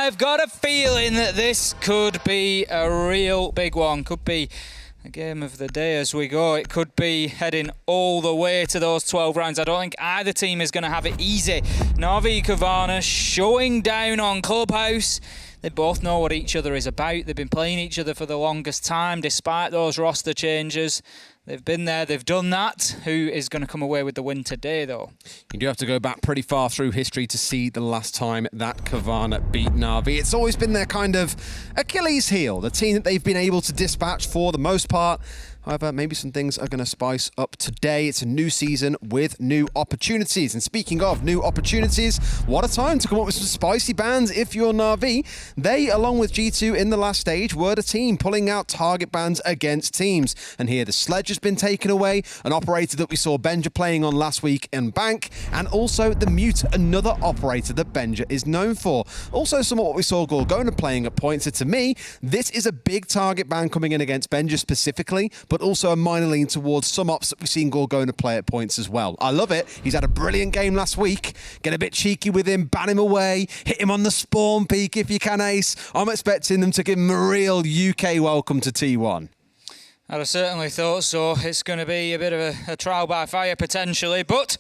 I've got a feeling that this could be a real big one. Could be a game of the day as we go. It could be heading all the way to those 12 rounds. I don't think either team is going to have it easy. NAVI Cowana showing down on Clubhouse. They both know what each other is about. They've been playing each other for the longest time, despite those roster changes. They've been there, they've done that. Who is going to come away with the win today, though? You do have to go back pretty far through history to see the last time that Cowana beat NAVI. It's always been their kind of Achilles heel, the team that they've been able to dispatch for the most part. However, maybe some things are going to spice up today. It's a new season with new opportunities. And speaking of new opportunities, what a time to come up with some spicy bans if you're NAVI. They, along with G2 in the last stage, were the team pulling out target bans against teams. And here the sledge has been taken away, an operator that we saw Benja playing on last week in Bank, and also the Mute, another operator that Benja is known for. Also some of what we saw Gorgona playing at points. So to me, this is a big target ban coming in against Benja specifically, but also a minor lean towards some ops that we've seen Gorgona play at points as well. I love it. He's had a brilliant game last week. Get a bit cheeky with him, ban him away, hit him on the spawn peak if you can, Ace. I'm expecting them to give him a real UK welcome to T1. I'd have certainly thought so. It's going to be a bit of a trial by fire potentially, but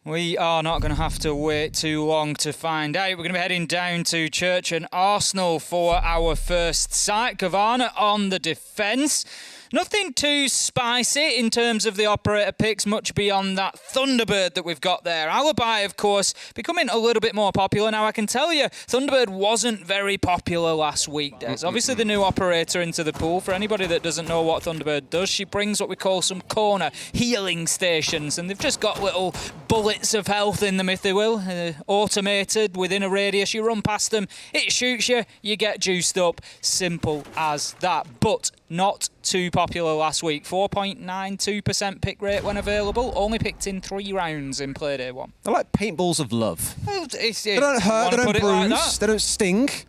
we are not going to have to wait too long to find out. We're going to be heading down to Church and Arsenal for our first sight. Cowana on the defence. Nothing too spicy in terms of the operator picks, much beyond that Thunderbird that we've got there. Alibi, of course, becoming a little bit more popular. Now, I can tell you, Thunderbird wasn't very popular last week, Des. Obviously, the new operator into the pool. For anybody that doesn't know what Thunderbird does, she brings what we call some corner healing stations, and they've just got little bullets of health in them, if they will, automated within a radius. You run past them, it shoots you, you get juiced up. Simple as that. But not too popular last week. 4.92% pick rate when available. Only picked in 3 rounds in Playday 1. They're like paintballs of love. They don't hurt, they don't bruise, like they don't sting. Give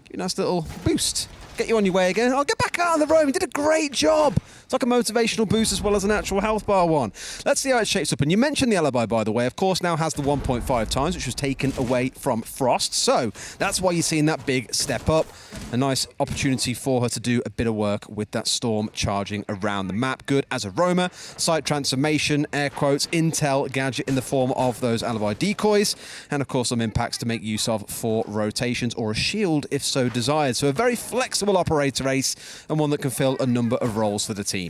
you a nice little boost. Get you on your way again. I'll get back out on the road. You did a great job. It's like a motivational boost as well as an actual health bar one. Let's see how it shapes up. And you mentioned the Alibi, by the way. Of course, now has the 1.5 times, which was taken away from Frost. So that's why you're seeing that big step up. A nice opportunity for her to do a bit of work with that Storm charging around the map. Good as a roamer. Site transformation, air quotes, intel gadget in the form of those Alibi decoys. And of course, some impacts to make use of for rotations or a shield if so desired. So a very flexible operator, Ace, and one that can fill a number of roles for the team.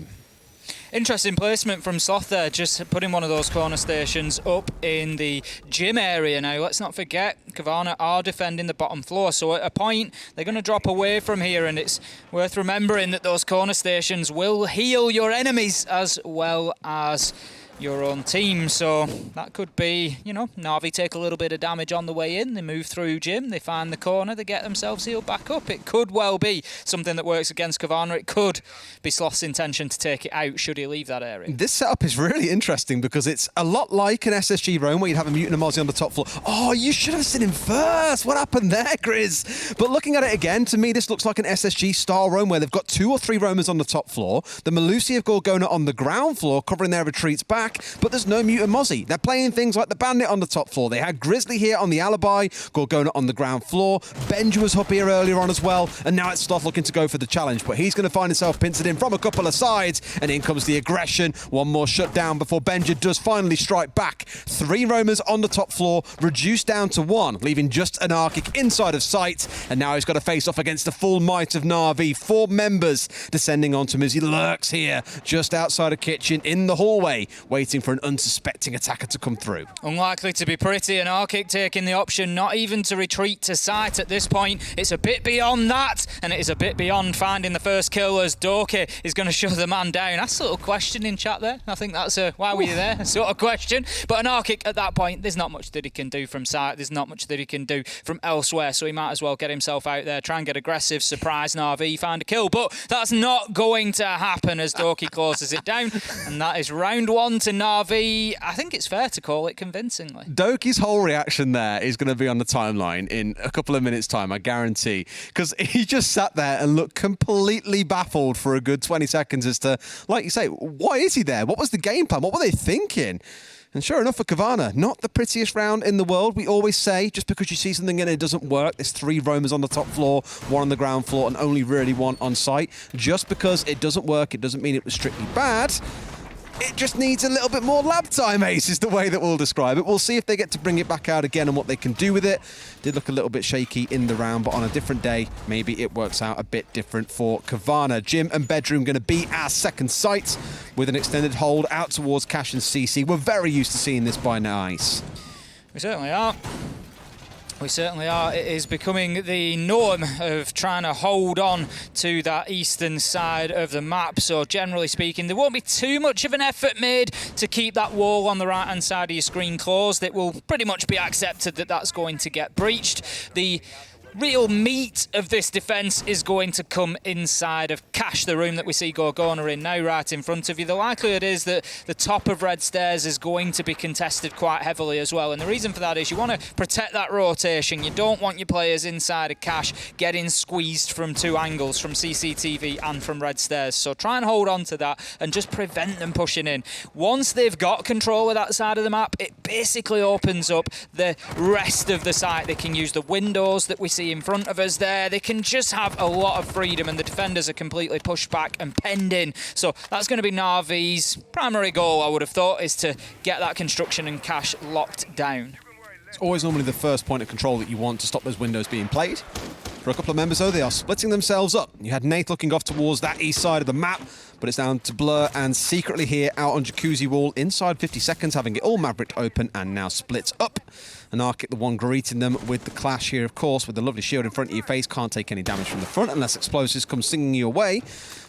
Interesting placement from Sloth there, just putting one of those corner stations up in the gym area. Now, let's not forget, Cowana are defending the bottom floor, so at a point, they're going to drop away from here, and it's worth remembering that those corner stations will heal your enemies as well as your own team. So that could be, you know, NAVI take a little bit of damage on the way in, they move through gym, they find the corner, they get themselves healed back up. It could well be something that works against Cowana. It could be Sloth's intention to take it out should he leave that area. This setup is really interesting because it's a lot like an SSG roam where you'd have a Mutant and Mozzie on the top floor. Oh, you should have seen him first. What happened there, Grizz? But looking at it again, to me, this looks like an SSG style roam where they've got 2 or 3 roamers on the top floor, the Malusi of Gorgona on the ground floor covering their retreats back, but there's no Mutant Mozzie. They're playing things like the Bandit on the top floor. They had Grizzly here on the Alibi, Gorgona on the ground floor. Benja was up here earlier on as well, and now it's Sloth looking to go for the challenge, but he's going to find himself pincered in from a couple of sides, and in comes the aggression. One more shutdown before Benja does finally strike back. 3 roamers on the top floor, reduced down to 1, leaving just an Arctic inside of sight, and now he's got to face off against the full might of NAVI. 4 members descending onto him as he lurks here, just outside of kitchen in the hallway, waiting for an unsuspecting attacker to come through. Unlikely to be pretty, and Arctic taking the option not even to retreat to site at this point. It's a bit beyond that, and it is a bit beyond finding the first kill as Doki is going to shut the man down. That's a little question in chat there. I think that's a why were you there sort of question. But an Arctic at that point, there's not much that he can do from site. There's not much that he can do from elsewhere, so he might as well get himself out there, try and get aggressive, surprise NAVI, find a kill. But that's not going to happen as Doki closes it down, and that is round 1 to NAVI. I think it's fair to call it convincingly. Doki's whole reaction there is going to be on the timeline in a couple of minutes' time, I guarantee. Because he just sat there and looked completely baffled for a good 20 seconds as to, like you say, why is he there? What was the game plan? What were they thinking? And sure enough for Cowana, not the prettiest round in the world. We always say, just because you see something and it doesn't work, there's 3 roamers on the top floor, 1 on the ground floor, and only really 1 on site. Just because it doesn't work, it doesn't mean it was strictly bad. It just needs a little bit more lab time, Ace, is the way that we'll describe it. We'll see if they get to bring it back out again and what they can do with it. Did look a little bit shaky in the round, but on a different day, maybe it works out a bit different for Cowana. Gym and Bedroom going to be our second site with an extended hold out towards Cash and CC. We're very used to seeing this by now, Ace. We certainly are. We certainly are. It is becoming the norm of trying to hold on to that eastern side of the map. So generally speaking, there won't be too much of an effort made to keep that wall on the right-hand side of your screen closed. It will pretty much be accepted that that's going to get breached. The real meat of this defence is going to come inside of Cash, the room that we see Cowana in now, right in front of you. The likelihood is that the top of Red Stairs is going to be contested quite heavily as well, and the reason for that is you want to protect that rotation. You don't want your players inside of Cash getting squeezed from 2 angles, from CCTV and from Red Stairs, so try and hold on to that and just prevent them pushing in. Once they've got control of that side of the map, it basically opens up the rest of the site. They can use the windows that we see in front of us there. They can just have a lot of freedom, and the defenders are completely pushed back and penned in. So that's going to be Navi's primary goal, I would have thought, is to get that construction and Cash locked down. It's always normally the first point of control that you want to stop those windows being played. For a couple of members, though, they are splitting themselves up. You had Nate looking off towards that east side of the map, but it's down to Blur and Secretly here out on Jacuzzi Wall inside 50 seconds, having it all Mavericked open and now split up. And Arctic, the one greeting them with the clash here, of course, with the lovely shield in front of your face. Can't take any damage from the front unless explosives come singing your way,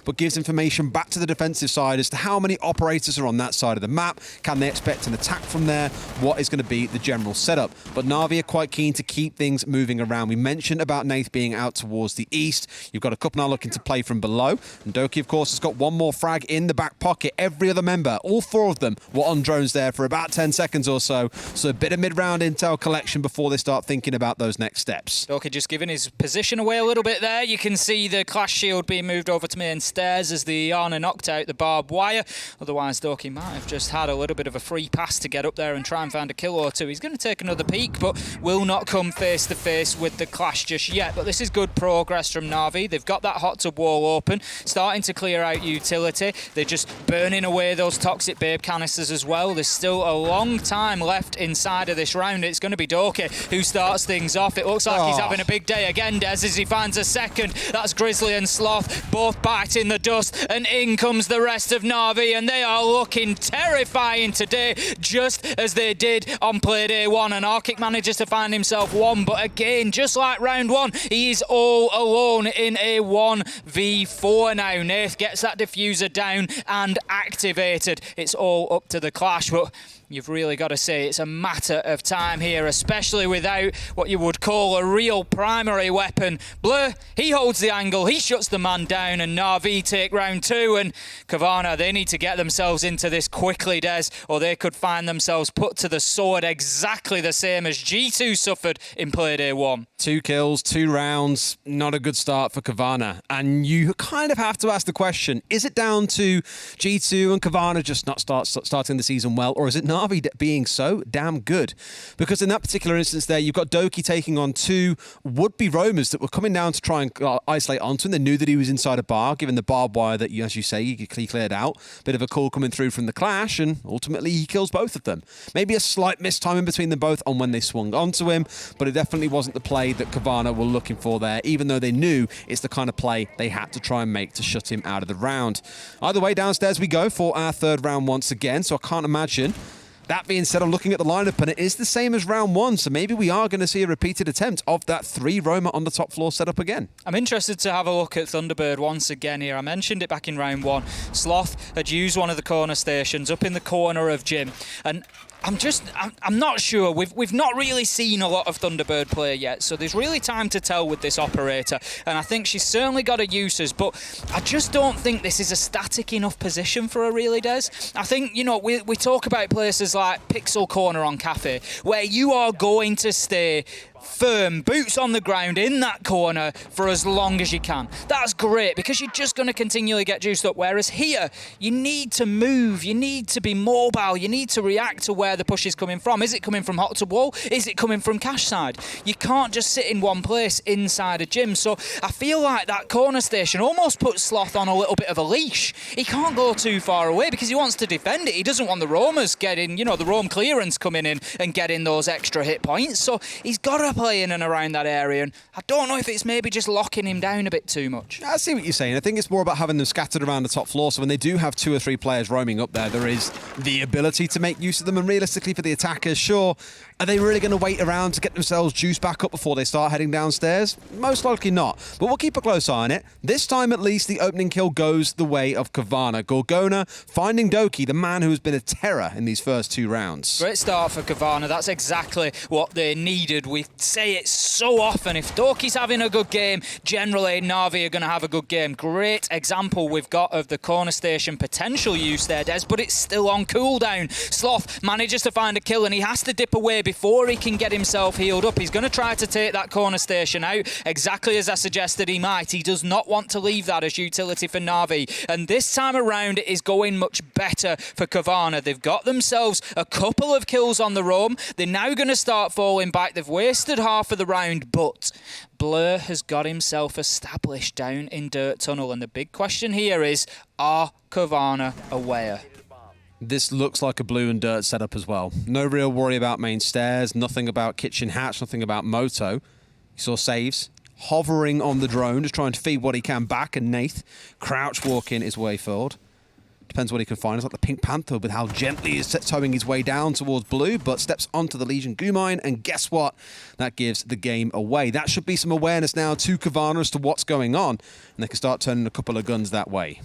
but gives information back to the defensive side as to how many operators are on that side of the map. Can they expect an attack from there? What is going to be the general setup? But Navi are quite keen to keep things moving around. We mentioned about Nath being out towards the east. You've got a couple now looking to play from below. And Doki, of course, has got 1 more frag in the back pocket. Every other member, all 4 of them, were on drones there for about 10 seconds or so. So a bit of mid-round intel collection before they start thinking about those next steps. Doki just giving his position away a little bit there. You can see the clash shield being moved over to main stairs as the Iana knocked out the barbed wire. Otherwise, Doki might have just had a little bit of a free pass to get up there and try and find a kill or 2. He's going to take another peek, but will not come face to face with the clash just yet. But this is good progress from Navi. They've got that hot tub wall open, starting to clear out utility. They're just burning away those toxic babe canisters as well. There's still a long time left inside of this round. It's going to be Doki who starts things off. It looks like he's having a big day again, Des, as he finds a second. That's Grizzly and Sloth, both backed in the dust, and in comes the rest of Navi, and they are looking terrifying today, just as they did on Playday 1. And Arctic manages to find himself 1, but again, just like round 1, he is all alone in a 1v4 now. Nath gets that diffuser down and activated. It's all up to the clash, but you've really got to say it's a matter of time here, especially without what you would call a real primary weapon. Blur, he holds the angle, he shuts the man down, and Navi take round 2. And Cowana, they need to get themselves into this quickly, Des, or they could find themselves put to the sword exactly the same as G2 suffered in Playday 1. 2 kills, 2 rounds, not a good start for Cowana. And you kind of have to ask the question, is it down to G2 and Cowana just not starting the season well, or is it Navi being so damn good? Because in that particular instance there, you've got Doki taking on 2 would-be roamers that were coming down to try and isolate onto him. They knew that he was inside a bar, given the barbed wire that, as you say, he cleared out. Bit of a call coming through from the clash, and ultimately he kills both of them. Maybe a slight mistiming between them both on when they swung onto him, but it definitely wasn't the play that Cowana were looking for there, even though they knew it's the kind of play they had to try and make to shut him out of the round. Either way, downstairs we go for our 3rd round once again, so I can't imagine. That being said, I'm looking at the lineup and it is the same as round 1, so maybe we are going to see a repeated attempt of that 3 roamer on the top floor setup again. I'm interested to have a look at Thunderbird once again here. I mentioned it back in round 1. Sloth had used one of the corner stations up in the corner of Gym, and I'm not sure. We've not really seen a lot of Thunderbird play yet, so there's really time to tell with this operator, and I think she's certainly got her uses, but I just don't think this is a static enough position for her, really, Des. I think, you know, we talk about places like Pixel Corner on Cafe, where you are going to stay firm, boots on the ground in that corner for as long as you can. That's great because you're just going to continually get juiced up. Whereas here, you need to move, you need to be mobile, you need to react to where the push is coming from. Is it coming from hot tub wall? Is it coming from cash side? You can't just sit in one place inside a gym. So I feel like that corner station almost puts Sloth on a little bit of a leash. He can't go too far away because he wants to defend it. He doesn't want the roamers getting, the roam clearance coming in and getting those extra hit points. So he's got to play in and around that area, and I don't know if it's maybe just locking him down a bit too much. I see what you're saying. I think it's more about having them scattered around the top floor, so when they do have 2 or 3 players roaming up there is the ability to make use of them. And realistically for the attackers, sure, are they really going to wait around to get themselves juiced back up before they start heading downstairs? Most likely not, but we'll keep a close eye on it. This time at least the opening kill goes the way of Cowana. Gorgona finding Doki, the man who has been a terror in these first 2 rounds. Great start for Cowana. That's exactly what they needed. We say it so often. If Doki's having a good game, generally NAVI are going to have a good game. Great example we've got of the corner station potential use there, Des, but it's still on cooldown. Sloth manages to find a kill and he has to dip away before he can get himself healed up. He's going to try to take that corner station out exactly as I suggested he might. He does not want to leave that as utility for NAVI, and this time around it is going much better for Cowana. They've got themselves a couple of kills on the roam. They're now going to start falling back. They've wasted half of the round, but Blur has got himself established down in Dirt Tunnel, and the big question here is, are Cowana aware? This looks like a blue and dirt setup as well. No real worry about main stairs, nothing about kitchen hatch, nothing about Moto. You saw Saves hovering on the drone, just trying to feed what he can back, and Nath crouch walking his way forward. Depends what he can find. It's like the Pink Panther with how gently he's towing his way down towards blue, but steps onto the Legion goo mine, and guess what? That gives the game away. That should be some awareness now to Cowana as to what's going on, and they can start turning a couple of guns that way.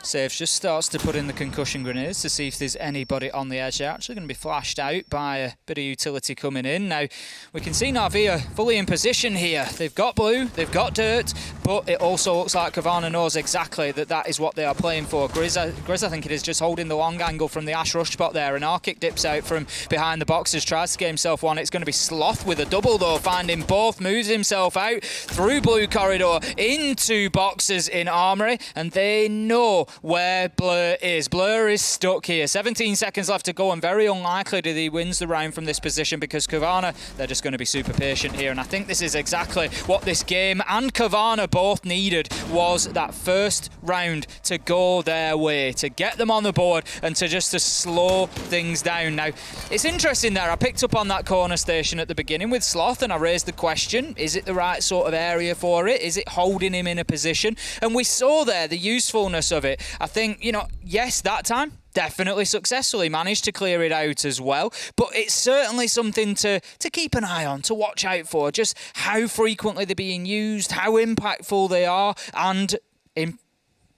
Saves just starts to put in the concussion grenades to see if there's anybody on the edge. They're actually going to be flashed out by a bit of utility coming in. Now, we can see NAVI are fully in position here. They've got blue, they've got dirt, but it also looks like Cowana knows exactly that is what they are playing for. Grizz, I think it is, just holding the long angle from the Ash Rush spot there, and Arkic dips out from behind the boxes, tries to get himself one. It's going to be Sloth with a double though, finding both, moves himself out through blue corridor into boxes in Armory, and they know where Blur is. Blur is stuck here. 17 seconds left to go, and very unlikely that he wins the round from this position because Cowana, they're just going to be super patient here, and I think this is exactly what this game and Cowana both needed, was that first round to go their way, to get them on the board and to slow things down. Now, it's interesting there. I picked up on that corner station at the beginning with Sloth, and I raised the question, is it the right sort of area for it? Is it holding him in a position? And we saw there the usefulness of it. I think, yes, that time, definitely successfully managed to clear it out as well, but it's certainly something to keep an eye on, to watch out for, just how frequently they're being used, how impactful they are, and in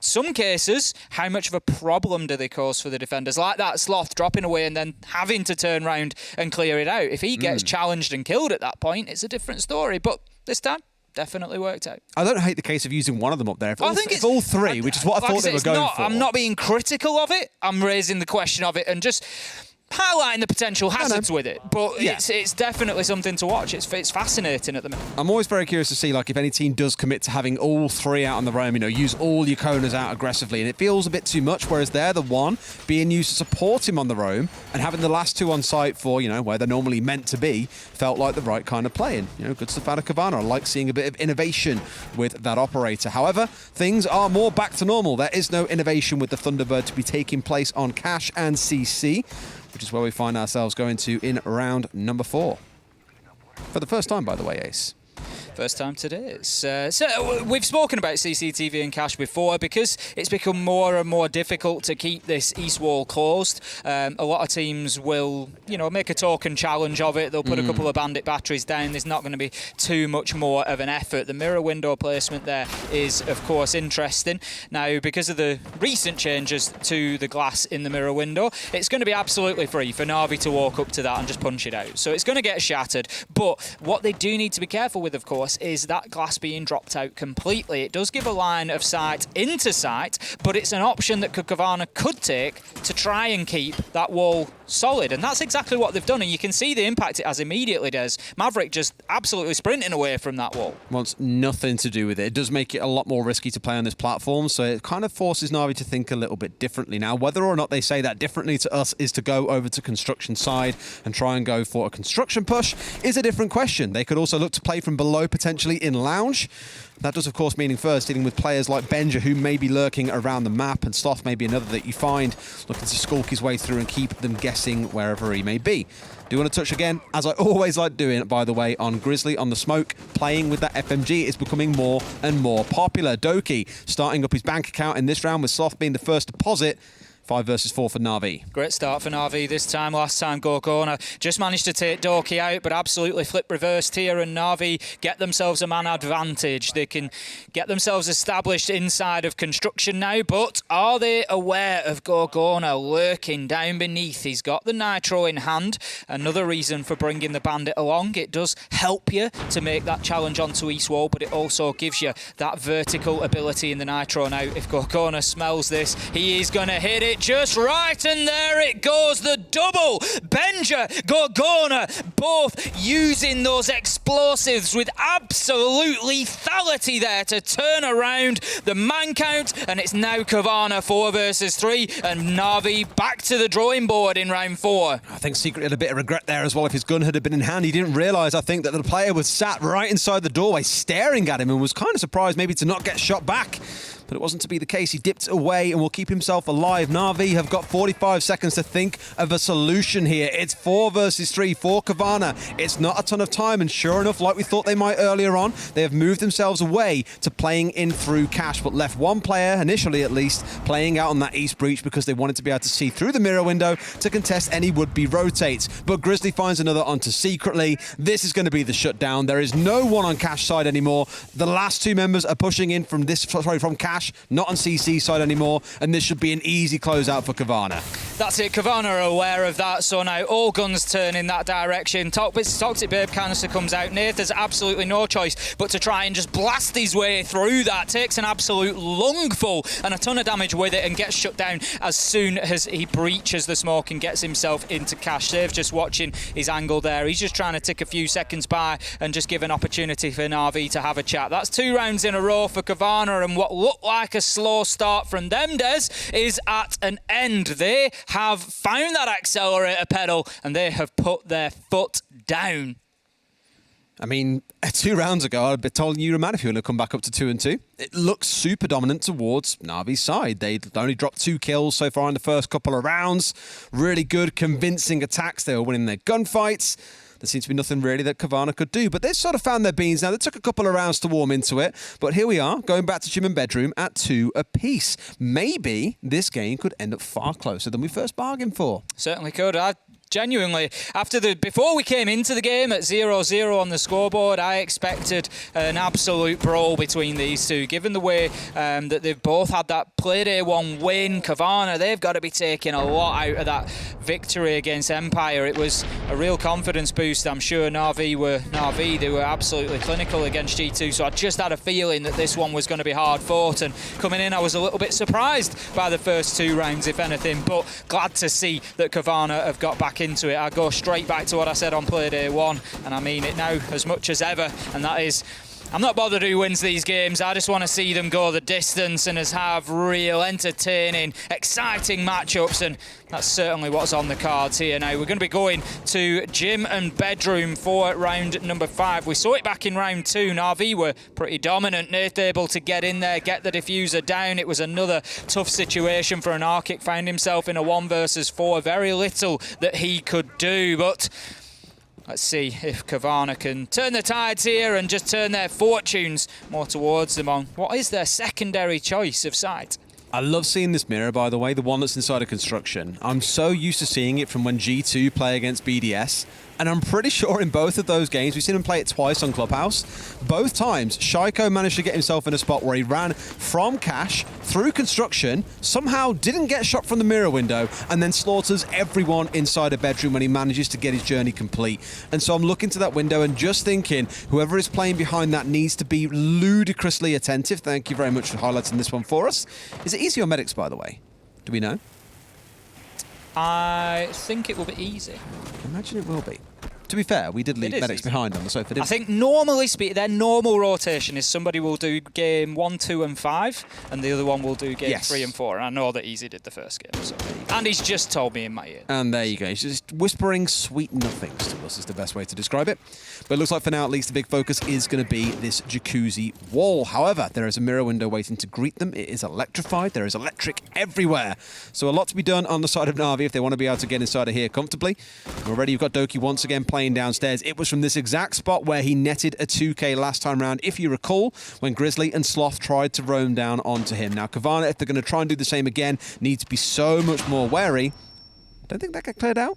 some cases, how much of a problem do they cause for the defenders? Like that Sloth dropping away and then having to turn round and clear it out. If he gets challenged and killed at that point, it's a different story, but this time, definitely worked out. I don't hate the case of using one of them up there. If all 3, which is what I thought they were going for. I'm not being critical of it. I'm raising the question of it and just highlighting the potential hazards with it. But yeah, it's definitely something to watch. It's fascinating at the minute. I'm always very curious to see if any team does commit to having all 3 out on the roam, use all your Konas out aggressively, and it feels a bit too much, whereas they're the one being used to support him on the roam, and having the last 2 on site for, where they're normally meant to be, felt like the right kind of play. And, good stuff out of Cowana. I like seeing a bit of innovation with that operator. However, things are more back to normal. There is no innovation with the Thunderbird to be taking place on Cash and CC, which is where we find ourselves going to in round number 4. For the first time, by the way, Ace. First time today. So we've spoken about CCTV and Cash before because it's become more and more difficult to keep this east wall closed. A lot of teams will, make a token challenge of it. They'll put a couple of bandit batteries down. There's not going to be too much more of an effort. The mirror window placement there is, of course, interesting. Now, because of the recent changes to the glass in the mirror window, it's going to be absolutely free for NAVI to walk up to that and just punch it out. So it's going to get shattered. But what they do need to be careful with, of course, is that glass being dropped out completely. It does give a line of sight into sight, but it's an option that Cowana could take to try and keep that wall solid, and that's exactly what they've done, and you can see the impact it has immediately, Des. Maverick just absolutely sprinting away from that wall. Wants nothing to do with it. It does make it a lot more risky to play on this platform, so it kind of forces Navi to think a little bit differently. Now, whether or not they say that differently to us is to go over to construction side and try and go for a construction push is a different question. They could also look to play from below, potentially in lounge. That does, of course, meaning first dealing with players like Benja, who may be lurking around the map, and Sloth may be another that you find looking to skulk his way through and keep them guessing wherever he may be. Do want to touch again, as I always like doing, by the way, on Grizzly on the smoke. Playing with that FMG is becoming more and more popular. Doki starting up his bank account in this round with Sloth being the first deposit. 5 versus 4 for Navi. Great start for Navi this time. Last time Cowana just managed to take Doki out, but absolutely flip reversed here, and Navi get themselves a man advantage. They can get themselves established inside of construction now, but are they aware of Cowana lurking down beneath? He's got the nitro in hand. Another reason for bringing the bandit along. It does help you to make that challenge onto East Wall, but it also gives you that vertical ability in the nitro. Now, if Cowana smells this, he is going to hit it just right, and there it goes, the double. Benja, Cowana, both using those explosives with absolute lethality there to turn around the man count, and it's now Cowana 4 versus 3, and Navi back to the drawing board in round 4. I think Secret had a bit of regret there as well. If his gun had been in hand, he didn't realise, I think, that the player was sat right inside the doorway staring at him and was kind of surprised maybe to not get shot back. But it wasn't to be the case. He dipped away and will keep himself alive. Navi have got 45 seconds to think of a solution here. It's 4 versus 3 for Cowana. It's not a ton of time, and sure enough, like we thought they might earlier on, they have moved themselves away to playing in through cash, but left one player, initially at least, playing out on that east breach because they wanted to be able to see through the mirror window to contest any would-be rotates. But Grizzly finds another onto Secretly. This is going to be the shutdown. There is no one on cash side anymore. The last two members are pushing in from cash, not on CC side anymore, and this should be an easy closeout for Cowana. That's it, Cowana are aware of that, so now all guns turn in that direction. Toxic Babe canister comes out. Nath has absolutely no choice but to try and just blast his way through that. Takes an absolute lungful and a ton of damage with it, and gets shut down as soon as he breaches the smoke and gets himself into cash. Save just watching his angle there. He's just trying to tick a few seconds by and just give an opportunity for Navi to have a chat. That's 2 rounds in a row for Cowana, and what looked like a slow start from them, Des, is at an end. They have found that accelerator pedal and they have put their foot down. I mean, 2 rounds ago, I'd be telling you, man, if you want to come back up to 2 and 2. It looks super dominant towards Navi's side. They'd only dropped 2 kills so far in the first couple of rounds. Really good, convincing attacks. They were winning their gunfights. There seems to be nothing really that Cowana could do, but they've sort of found their beans now. They took a couple of rounds to warm into it, but here we are, going back to gym and bedroom at 2 apiece. Maybe this game could end up far closer than we first bargained for. Certainly could. Genuinely, before we came into the game at 0-0 on the scoreboard, I expected an absolute brawl between these two. Given the way that they've both had that Playday 1 win, Cowana, they've got to be taking a lot out of that victory against Empire. It was a real confidence boost. I'm sure Navi were Navi. They were absolutely clinical against G2, so I just had a feeling that this one was going to be hard fought. And coming in, I was a little bit surprised by the first 2 rounds, if anything, but glad to see that Cowana have got back into it. I go straight back to what I said on Playday 1, and I mean it now as much as ever, and that is, I'm not bothered who wins these games. I just want to see them go the distance and us have real entertaining, exciting matchups, and that's certainly what's on the cards here. Now we're going to be going to gym and bedroom for round number 5. We saw it back in round 2. Navi were pretty dominant. Nath able to get in there, get the diffuser down. It was another tough situation for an Arctic. Found himself in a 1 versus 4. Very little that he could do, but let's see if Cowana can turn the tides here and just turn their fortunes more towards them on what is their secondary choice of site. I love seeing this mirror, by the way, the one that's inside of construction. I'm so used to seeing it from when G2 play against BDS. And I'm pretty sure in both of those games, we've seen him play it twice on Clubhouse. Both times, Shaiko managed to get himself in a spot where he ran from cash through construction, somehow didn't get shot from the mirror window, and then slaughters everyone inside a bedroom when he manages to get his journey complete. And so I'm looking to that window and just thinking, whoever is playing behind that needs to be ludicrously attentive. Thank you very much for highlighting this one for us. Is it easy on medics, by the way? Do we know? I think it will be easy. I imagine it will be. To be fair, we did leave medics behind on the sofa, didn't we? I think normally their normal rotation is somebody will do game 1, 2 and 5 and the other one will do game 3 and 4. And I know that Easy did the first game. So. And he's just told me in my ear. And there you go. He's just whispering sweet nothings to us is the best way to describe it. But it looks like for now, at least, the big focus is going to be this jacuzzi wall. However, there is a mirror window waiting to greet them. It is electrified. There is electric everywhere. So a lot to be done on the side of Navi if they want to be able to get inside of here comfortably. And already you've got Doki once again playing downstairs. It was from this exact spot where he netted a 2k last time round, if you recall, when Grizzly and Sloth tried to roam down onto him. Now, Cowana, if they're going to try and do the same again, need to be so much more wary. I don't think that got cleared out.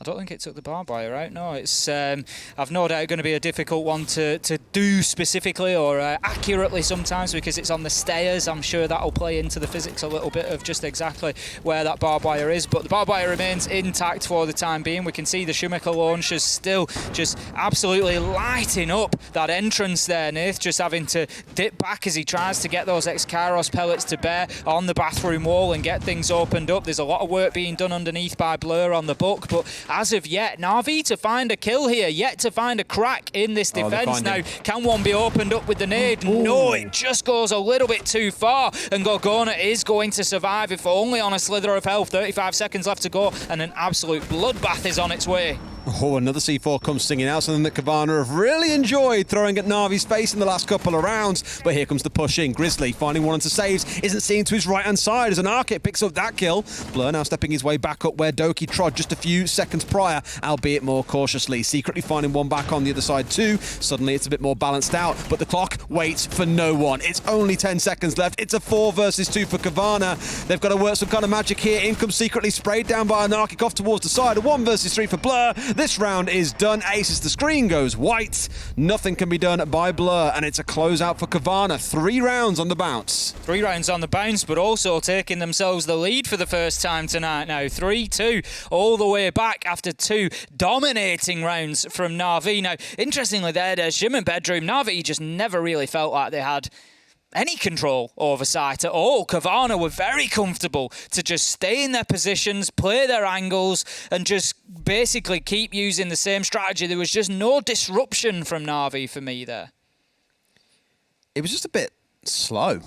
I don't think it took the barbed wire out. No, it's I've no doubt going to be a difficult one to do specifically or accurately sometimes because it's on the stairs. I'm sure that'll play into the physics a little bit of just exactly where that barbed wire is. But the barbed wire remains intact for the time being. We can see the Schumacher launchers still just absolutely lighting up that entrance there. Nath just having to dip back as he tries to get those Excaros pellets to bear on the bathroom wall and get things opened up. There's a lot of work being done underneath by Blur on the book, but as of yet, Navi to find a kill here, yet to find a crack in this defence. Now, can one be opened up with the nade? Ooh. No, it just goes a little bit too far, and Gorgona is going to survive, if only on a slither of health. 35 seconds left to go, and an absolute bloodbath is on its way. Oh, another C4 comes stinging out, something that Cowana have really enjoyed throwing at Navi's face in the last couple of rounds. But here comes the push in. Grizzly finding one to saves, isn't seen to his right-hand side as an Arcade picks up that kill. Blur now stepping his way back up where Doki trod just a few seconds prior, albeit more cautiously. Secretly finding one back on the other side too. Suddenly it's a bit more balanced out, but the clock waits for no one. It's only 10 seconds left. It's a 4 versus 2 for Cowana. They've got to work some kind of magic here. In comes secretly sprayed down by an Arcade off towards the side. A 1 versus 3 for Blur. This round is done. Aces, the screen goes white. Nothing can be done by Blur, and it's a closeout for Cowana. 3 rounds on the bounce. 3 rounds on the bounce, but also taking themselves the lead for the first time tonight now. 3-2 all the way back after 2 dominating rounds from Navi. Now, interestingly there's Jim and Bedroom. Navi just never really felt like they had any control over sight at all. Cowana were very comfortable to just stay in their positions, play their angles, and just basically keep using the same strategy. There was just no disruption from Navi for me there. It was just a bit slow.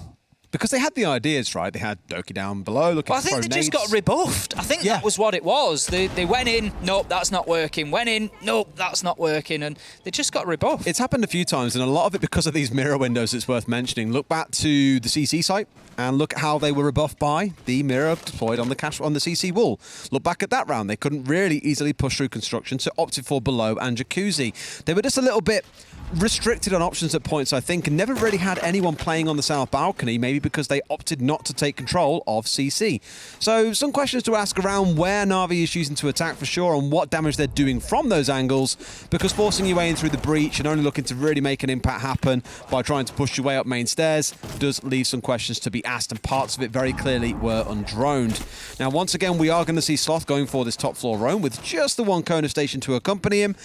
Because they had the ideas, right? They had Doki down below looking I think they just got rebuffed. I think that was what it was. They went in, nope, that's not working. Went in, nope, that's not working. And they just got rebuffed. It's happened a few times, and a lot of it because of these mirror windows, it's worth mentioning. Look back to the CC site and look at how they were rebuffed by the mirror deployed on the CC wall. Look back at that round. They couldn't really easily push through construction, so opted for below and jacuzzi. They were just a little bit restricted on options at points, I think, and never really had anyone playing on the south balcony, maybe because they opted not to take control of CC. So some questions to ask around where Navi is choosing to attack for sure and what damage they're doing from those angles, because forcing your way in through the breach and only looking to really make an impact happen by trying to push your way up main stairs does leave some questions to be asked, and parts of it very clearly were undroned. Now, once again, we are going to see Sloth going for this top floor roam with just the one Kona station to accompany him.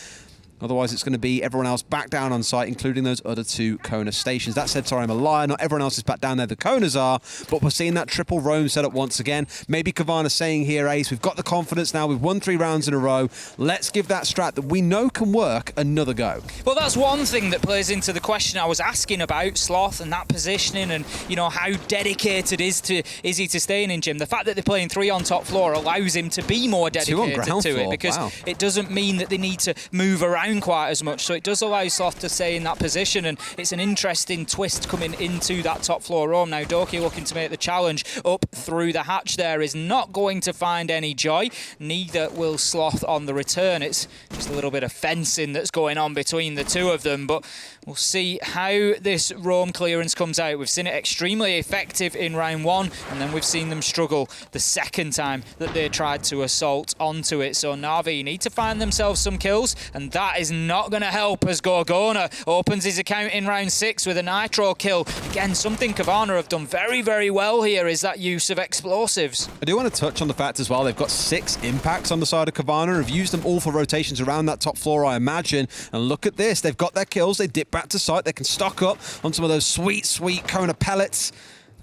Otherwise, it's going to be everyone else back down on site, including those other 2 Kona stations. That said, sorry, I'm a liar. Not everyone else is back down there. The Konas are, but we're seeing that triple roam set up once again. Maybe Cowana saying here, Ace, we've got the confidence now. We've won 3 rounds in a row. Let's give that strat that we know can work another go. Well, that's one thing that plays into the question I was asking about Sloth and that positioning and, you know, how dedicated is he to staying in gym. The fact that they're playing 3 on top floor allows him to be more dedicated to it because it doesn't mean that they need to move around quite as much, so it does allow Sloth to stay in that position, and it's an interesting twist coming into that top floor roam. Now Doki looking to make the challenge up through the hatch there is not going to find any joy, neither will Sloth on the return. It's just a little bit of fencing that's going on between the 2 of them, but we'll see how this roam clearance comes out. We've seen it extremely effective in round 1, and then we've seen them struggle the second time that they tried to assault onto it. So Navi need to find themselves some kills, and that is not going to help as Gorgona opens his account in round 6 with a nitro kill. Again, something Cowana have done very, very well here is that use of explosives. I do want to touch on the fact as well, they've got 6 impacts on the side of Cowana, have used them all for rotations around that top floor, I imagine. And look at this, they've got their kills, they dip back to site, they can stock up on some of those sweet, sweet Kona pellets.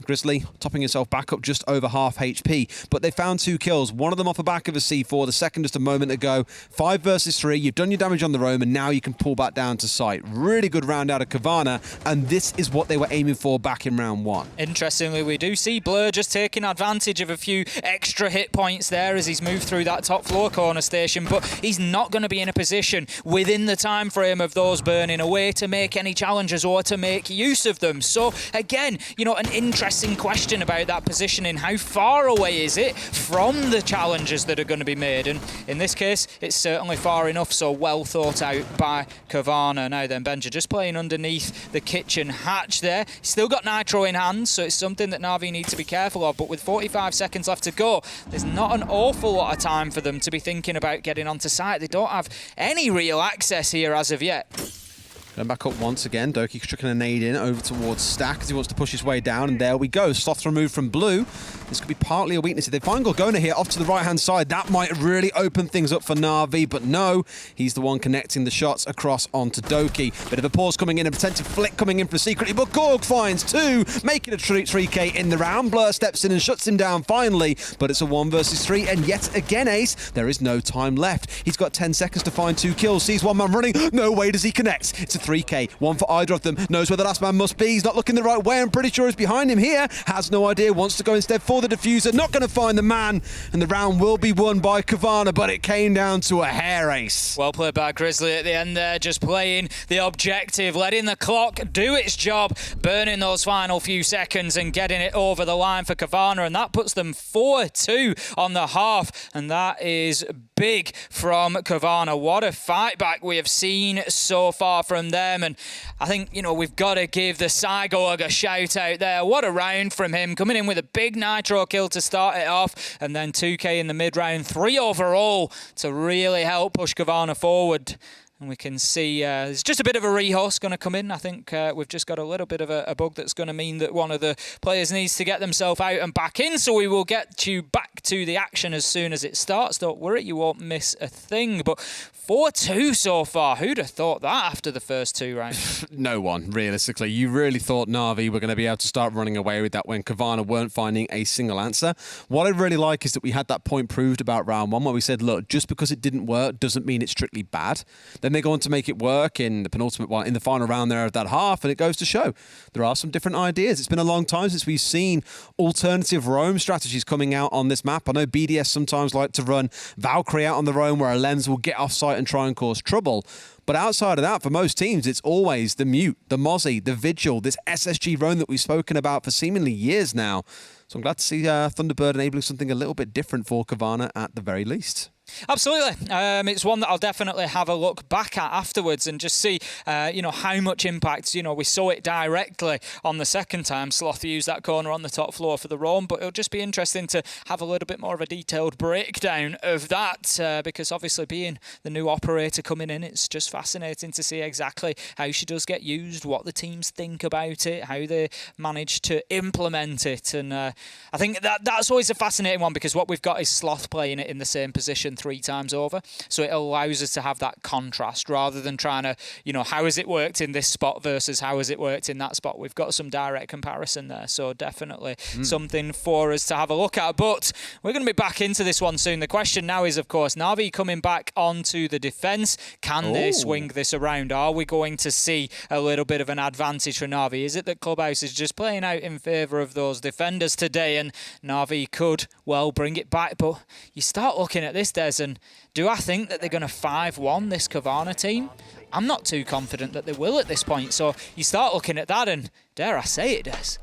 Grizzly topping himself back up just over half HP. But they found 2 kills, one of them off the back of a C4, the second just a moment ago. 5 versus 3, you've done your damage on the roam, and now you can pull back down to site. Really good round out of Cowana, and this is what they were aiming for back in round 1. Interestingly, we do see Blur just taking advantage of a few extra hit points there as he's moved through that top floor corner station, but he's not going to be in a position within the time frame of those burning away to make any challenges or to make use of them. So again, you know, an interesting question about that positioning. How far away is it from the challenges that are going to be made? And in this case, it's certainly far enough, so well thought out by Cowana. Now then, Benja just playing underneath the kitchen hatch there. He's still got Nitro in hand, so it's something that Navi need to be careful of, but with 45 seconds left to go, there's not an awful lot of time for them to be thinking about getting onto site. They don't have any real access here as of yet. Going back up once again, Doki chucking a nade in over towards Stack as he wants to push his way down, and there we go. Sloth removed from Blue. This could be partly a weakness. If they find Gorgona here off to the right-hand side, that might really open things up for Na'Vi, but no, he's the one connecting the shots across onto Doki. Bit of a pause coming in, a potential flick coming in for Secretly, but Gorg finds 2, making a 3K in the round. Blur steps in and shuts him down finally, but it's a 1 versus 3, and yet again, Ace, there is no time left. He's got 10 seconds to find 2 kills, sees one man running, no way does he connect. It's a 3K, 1 for either of them, knows where the last man must be, he's not looking the right way, I'm pretty sure he's behind him here, has no idea, wants to go instead for the diffuser, not going to find the man, and the round will be won by Cowana, but it came down to a hair, Ace. Well played by Grizzly at the end there, just playing the objective, letting the clock do its job, burning those final few seconds and getting it over the line for Cowana, and that puts them 4-2 on the half, and that is big from Cowana. What a fight back we have seen so far from them, and I think, you know, we've got to give the Cyborg a shout out there. What a round from him, coming in with a big Nitro kill to start it off, and then 2K in the mid-round, 3 overall to really help push Cowana forward. And we can see there's just a bit of a rehost going to come in. I think we've just got a little bit of a bug that's going to mean that one of the players needs to get themselves out and back in. So we will get you back to the action as soon as it starts. Don't worry, you won't miss a thing. But 4-2 so far. Who'd have thought that after the first 2 rounds? No one, realistically. You really thought Na'Vi were going to be able to start running away with that when Cowana weren't finding a single answer. What I really like is that we had that point proved about round 1 where we said, look, just because it didn't work doesn't mean it's strictly bad. Then they go on to make it work in the penultimate one, in the final round there of that half, and it goes to show there are some different ideas. It's been a long time since we've seen alternative roam strategies coming out on this map. I know BDS sometimes like to run Valkyrie out on the roam where a lens will get off site and try and cause trouble. But outside of that, for most teams, it's always the Mute, the Mozzie, the Vigil, this SSG roam that we've spoken about for seemingly years now. So I'm glad to see Thunderbird enabling something a little bit different for Cowana at the very least. Absolutely. It's one that I'll definitely have a look back at afterwards and just see, you know, how much impact, you know, we saw it directly on the second time. Sloth used that corner on the top floor for the roam, but it'll just be interesting to have a little bit more of a detailed breakdown of that because obviously being the new operator coming in, it's just fascinating to see exactly how she does get used, what the teams think about it, how they manage to implement it. And I think that's always a fascinating one because what we've got is Sloth playing it in the same position 3 times over, so it allows us to have that contrast rather than trying to, you know, how has it worked in this spot versus how has it worked in that spot. We've got some direct comparison there, so definitely something for us to have a look at. But we're going to be back into this one soon. The question now is, of course, Navi coming back onto the defense. Can they swing this around? Are we going to see a little bit of an advantage for Navi? Is it that Clubhouse is just playing out in favour of those defenders today and Navi could well bring it back? But you start looking at this, and do I think that they're going to 5-1 this Cowana team? I'm not too confident that they will at this point. So you start looking at that and, dare I say it, Des,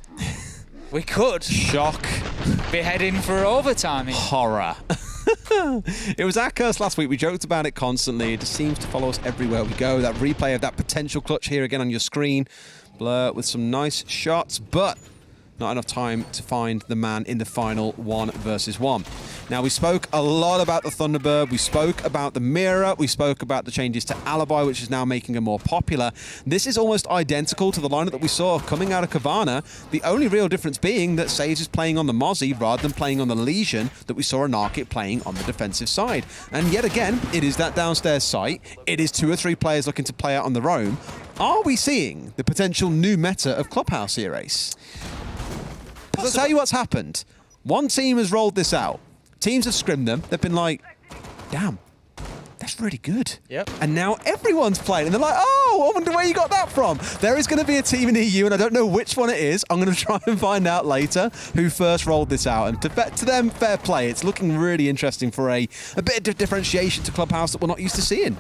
we could be heading for overtime here. Horror. It was our curse last week. We joked about it constantly. It just seems to follow us everywhere we go. That replay of that potential clutch here again on your screen. Blur with some nice shots, but not enough time to find the man in the final 1 versus 1. Now, we spoke a lot about the Thunderbird, we spoke about the Mirror, we spoke about the changes to Alibi, which is now making him more popular. This is almost identical to the lineup that we saw coming out of Cowana, the only real difference being that Saves is playing on the Mozzie rather than playing on the Legion that we saw Anarchic playing on the defensive side. And yet again, it is that downstairs site, it is 2 or 3 players looking to play out on the roam. Are we seeing the potential new meta of Clubhouse here, Ace? I'll tell you what's happened. One team has rolled this out. Teams have scrimmed them. They've been like, damn, that's really good. Yep. And now everyone's playing, and they're like, oh, I wonder where you got that from. There is going to be a team in EU, and I don't know which one it is. I'm going to try and find out later who first rolled this out. And to them, fair play. It's looking really interesting for a bit of differentiation to Clubhouse that we're not used to seeing.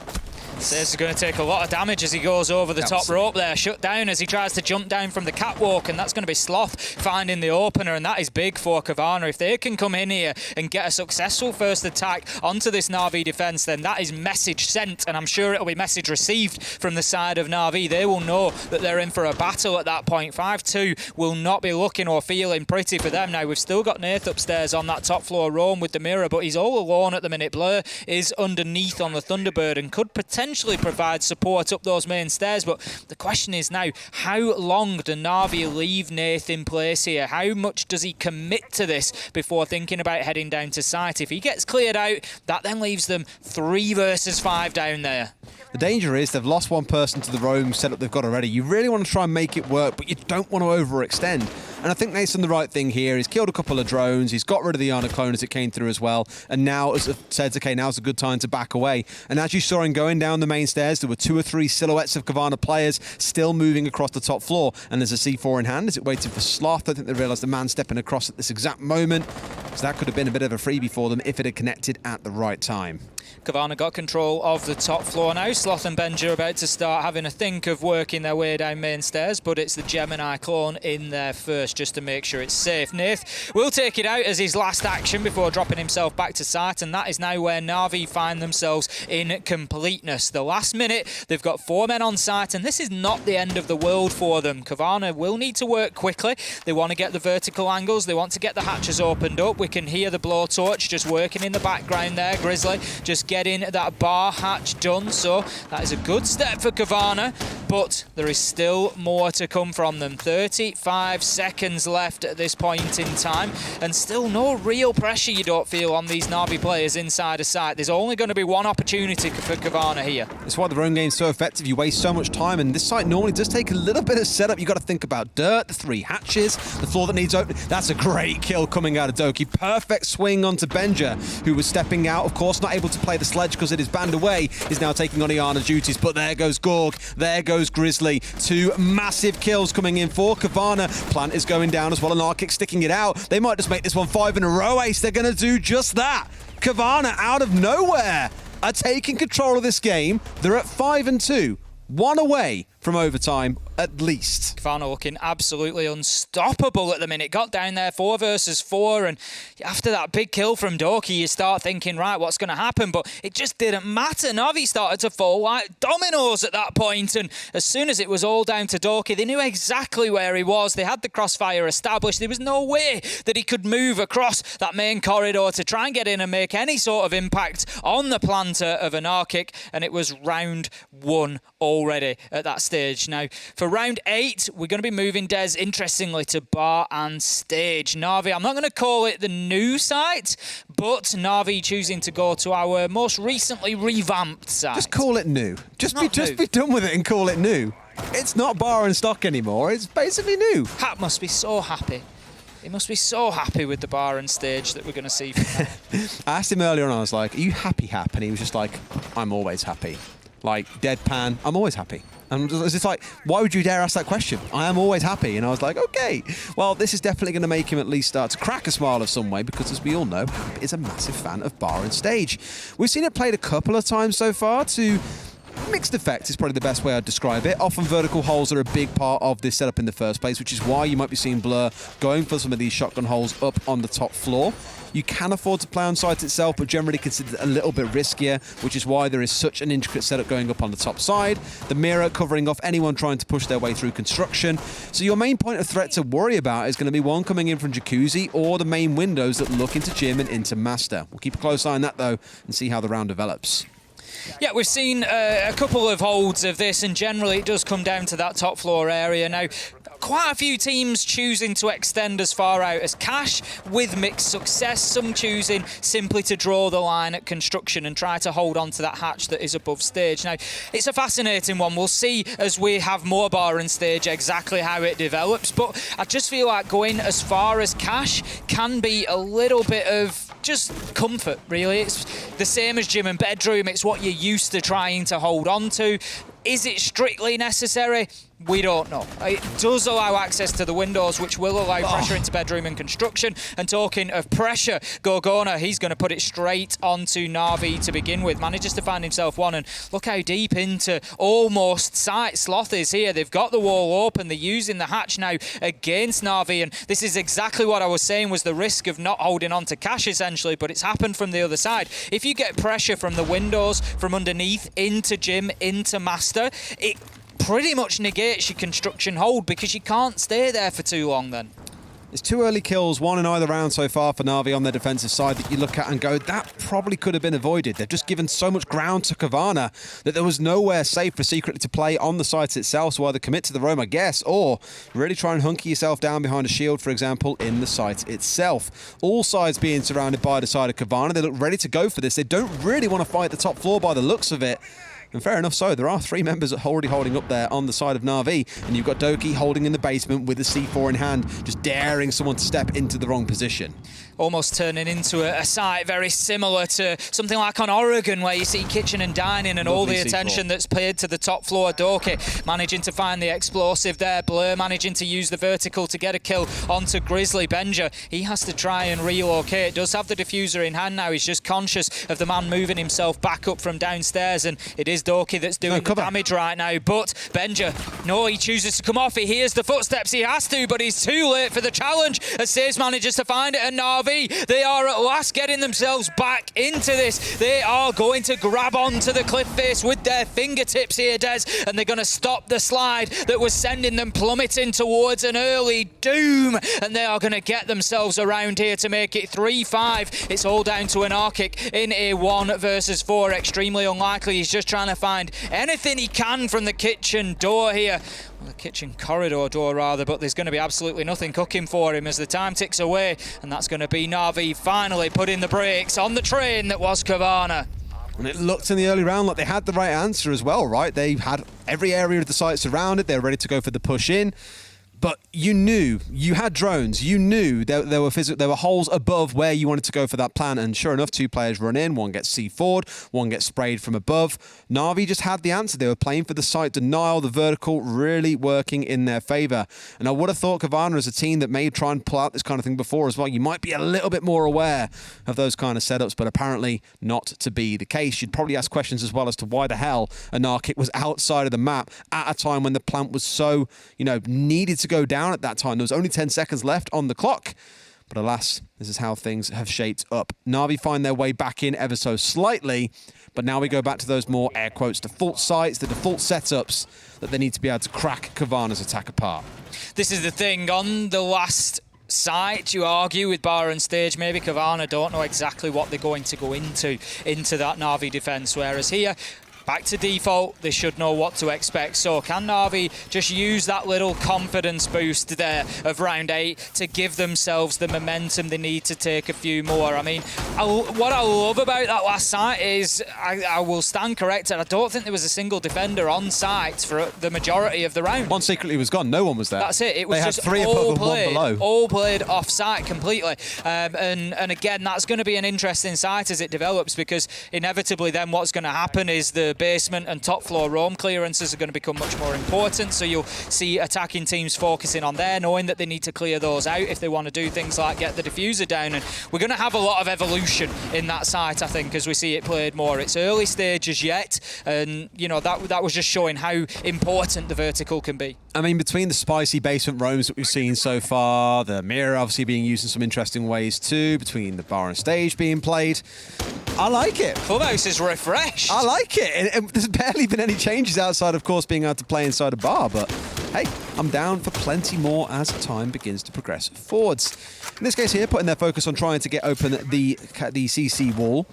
Says he's going to take a lot of damage as he goes over the top rope there. Shut down as he tries to jump down from the catwalk, and that's going to be Sloth finding the opener, and that is big for Cowana. If they can come in here and get a successful first attack onto this NAVI defence, then that is message sent, and I'm sure it'll be message received from the side of NAVI. They will know that they're in for a battle at that point. 5-2 will not be looking or feeling pretty for them. Now, we've still got Nath upstairs on that top floor roam with the mirror, but he's all alone at the minute. Blur is underneath on the Thunderbird and could potentially provide support up those main stairs, but the question is now, how long do Navi leave Nath in place here? How much does he commit to this before thinking about heading down to site? If he gets cleared out, that then leaves them 3 versus 5 down there. The danger is they've lost one person to the roam setup they've got already. You really want to try and make it work, but you don't want to overextend. And I think Nate's done the right thing here. He's killed a couple of drones. He's got rid of the Yana clone as it came through as well. And now, as it said, okay, now's a good time to back away. And as you saw him going down the main stairs, there were 2 or 3 silhouettes of Cowana players still moving across the top floor. And there's a C4 in hand. Is it waiting for Sloth? I think they realised the man stepping across at this exact moment. So that could have been a bit of a freebie for them if it had connected at the right time. Cowana got control of the top floor now. Sloth and Benja are about to start having a think of working their way down main stairs, but it's the Gemini clone in there first just to make sure it's safe. Nath will take it out as his last action before dropping himself back to site, and that is now where Navi find themselves in completeness. The last minute, they've got 4 men on site, and this is not the end of the world for them. Cowana will need to work quickly. They want to get the vertical angles. They want to get the hatches opened up. We can hear the blowtorch just working in the background there. Grizzly just getting that bar hatch done, so that is a good step for Cowana, but there is still more to come from them. 35 seconds left at this point in time, and still no real pressure, you don't feel, on these Navi players inside a site. There's only going to be one opportunity for Cowana here. That's why the roam game's so effective. You waste so much time, and this site normally does take a little bit of setup. You've got to think about dirt, the 3 hatches, the floor that needs opening. That's a great kill coming out of Doki. Perfect swing onto Benja, who was stepping out, of course, not able to play the sledge because it is banned away, is now taking on Iana duties, but there goes Gorg, there goes Grizzly. 2 massive kills coming in for Cowana. Plant is going down as well, and Arkic sticking it out. They might just make this one 5 in a row, Ace. They're going to do just that. Cowana, out of nowhere, are taking control of this game. They're at 5-2, 1 away from overtime at least. Cowana looking absolutely unstoppable at the minute. Got down there 4 versus 4, and after that big kill from Doki, you start thinking, right, what's going to happen? But it just didn't matter. Navi started to fall like dominoes at that point, and as soon as it was all down to Doki, they knew exactly where he was. They had the crossfire established. There was no way that he could move across that main corridor to try and get in and make any sort of impact on the planter of an Arkic, and it was round 1 already at that stage. Now, for round 8, we're going to be moving, Des, interestingly, to bar and stage. Navi, I'm not going to call it the new site, but Navi choosing to go to our most recently revamped site. Just call it new. Just be done with it and call it new. It's not bar and stock anymore. It's basically new. Hat must be so happy. He must be so happy with the bar and stage that we're going to see from now. I asked him earlier on, I was like, are you happy, Hap? And he was just like, I'm always happy. Like, deadpan, I'm always happy. And it's just like, why would you dare ask that question? I am always happy. And I was like, okay, well, this is definitely going to make him at least start to crack a smile of some way, because as we all know, Hap is a massive fan of bar and stage. We've seen it played a couple of times so far to mixed effect is probably the best way I'd describe it. Often vertical holes are a big part of this setup in the first place, which is why you might be seeing Blur going for some of these shotgun holes up on the top floor. You can afford to play on site itself, but generally considered a little bit riskier, which is why there is such an intricate setup going up on the top side. The mirror covering off anyone trying to push their way through construction. So your main point of threat to worry about is going to be one coming in from Jacuzzi or the main windows that look into Gym and into Master. We'll keep a close eye on that, though, and see how the round develops. Yeah, we've seen a couple of holds of this, and generally it does come down to that top floor area. Now, quite a few teams choosing to extend as far out as Cash with mixed success, some choosing simply to draw the line at construction and try to hold on to that hatch that is above stage. Now, it's a fascinating one. We'll see as we have more bar and stage exactly how it develops, but I just feel like going as far as Cash can be a little bit of just comfort, really. It's the same as gym and bedroom. It's what you're used to trying to hold on to. Is it strictly necessary? We don't know. It does allow access to the windows, which will allow pressure into bedroom and construction. And talking of pressure, Cowana, he's going to put it straight onto NAVI to begin with. Manages to find himself one, and look how deep into almost sight Sloth is here. They've got the wall open. They're using the hatch now against NAVI, and this is exactly what I was saying was the risk of not holding on to Cash, essentially, but it's happened from the other side. If you get pressure from the windows, from underneath, into Gym, into Master, it pretty much negates your construction hold because you can't stay there for too long then. It's 2 early kills, 1 in either round so far for NAVI on their defensive side that you look at and go, that probably could have been avoided. They've just given so much ground to Cowana that there was nowhere safe for Secretly to play on the site itself, so either commit to the roam, I guess, or really try and hunker yourself down behind a shield, for example, in the site itself. All sides being surrounded by the side of Cowana. They look ready to go for this. They don't really want to fight the top floor by the looks of it. And fair enough so, there are 3 members already holding up there on the side of NAVI, and you've got Doki holding in the basement with the C4 in hand, just daring someone to step into the wrong position. Almost turning into a site very similar to something like on Oregon, where you see kitchen and dining and all the attention that's paid to the top floor. Doki managing to find the explosive there. Blur managing to use the vertical to get a kill onto Grizzly. Benja, he has to try and relocate. Does have the diffuser in hand now. He's just conscious of the man moving himself back up from downstairs, and it is Doki that's doing the damage right now. But Benja, no, he chooses to come off. He hears the footsteps. He has to, but he's too late for the challenge as Saves manages to find it, and NAVI, they are at last getting themselves back into this. They are going to grab onto the cliff face with their fingertips here, Des, and they're going to stop the slide that was sending them plummeting towards an early doom, and they are going to get themselves around here to make it 3-5. It's all down to an Arkic in a 1 versus 4. Extremely unlikely. He's just trying to find anything he can from the kitchen door here. The kitchen corridor door rather, but there's going to be absolutely nothing cooking for him as the time ticks away, and that's going to be NAVI finally putting the brakes on the train that was Cowana. And it looked in the early round like they had the right answer as well, right? They had every area of the site surrounded. They were ready to go for the push in. But you knew, you had drones, you knew there were holes above where you wanted to go for that plan, and sure enough, 2 players run in, one gets C4'd, one gets sprayed from above. NAVI just had the answer. They were playing for the site denial, the vertical really working in their favour. And I would have thought Cowana as a team that may try and pull out this kind of thing before as well, you might be a little bit more aware of those kind of setups, but apparently not to be the case. You'd probably ask questions as well as to why the hell a Narkic was outside of the map at a time when the plant was so, needed to go down at that time. There was only 10 seconds left on the clock. But alas, this is how things have shaped up. NAVI find their way back in ever so slightly, but now we go back to those more, air quotes, default sites, the default setups that they need to be able to crack Covana's attack apart. This is the thing, on the last site, you argue with bar and stage, maybe Cowana don't know exactly what they're going to go into that NAVI defence, whereas here, back to default, they should know what to expect. So can NAVI just use that little confidence boost there of round 8 to give themselves the momentum they need to take a few more? I mean, what I love about that last site is, I will stand corrected, I don't think there was a single defender on site for the majority of the round. One Secretly was gone, no one was there. That's it, it was they just had 3 above and 1 below. All played off site completely. And again, that's going to be an interesting site as it develops, because inevitably then what's going to happen is the basement and top floor roam clearances are going to become much more important, so you'll see attacking teams focusing on there, knowing that they need to clear those out if they want to do things like get the diffuser down, and we're going to have a lot of evolution in that site, I think, as we see it played more. It's early stages yet, and that was just showing how important the vertical can be. I mean, between the spicy basement roams that we've seen so far, the mirror obviously being used in some interesting ways too, between the bar and stage being played, I like it. Clubhouse is refreshed. I like it. And there's barely been any changes outside, of course, being able to play inside a bar. But hey, I'm down for plenty more as time begins to progress forwards. In this case here, putting their focus on trying to get open the CC wall.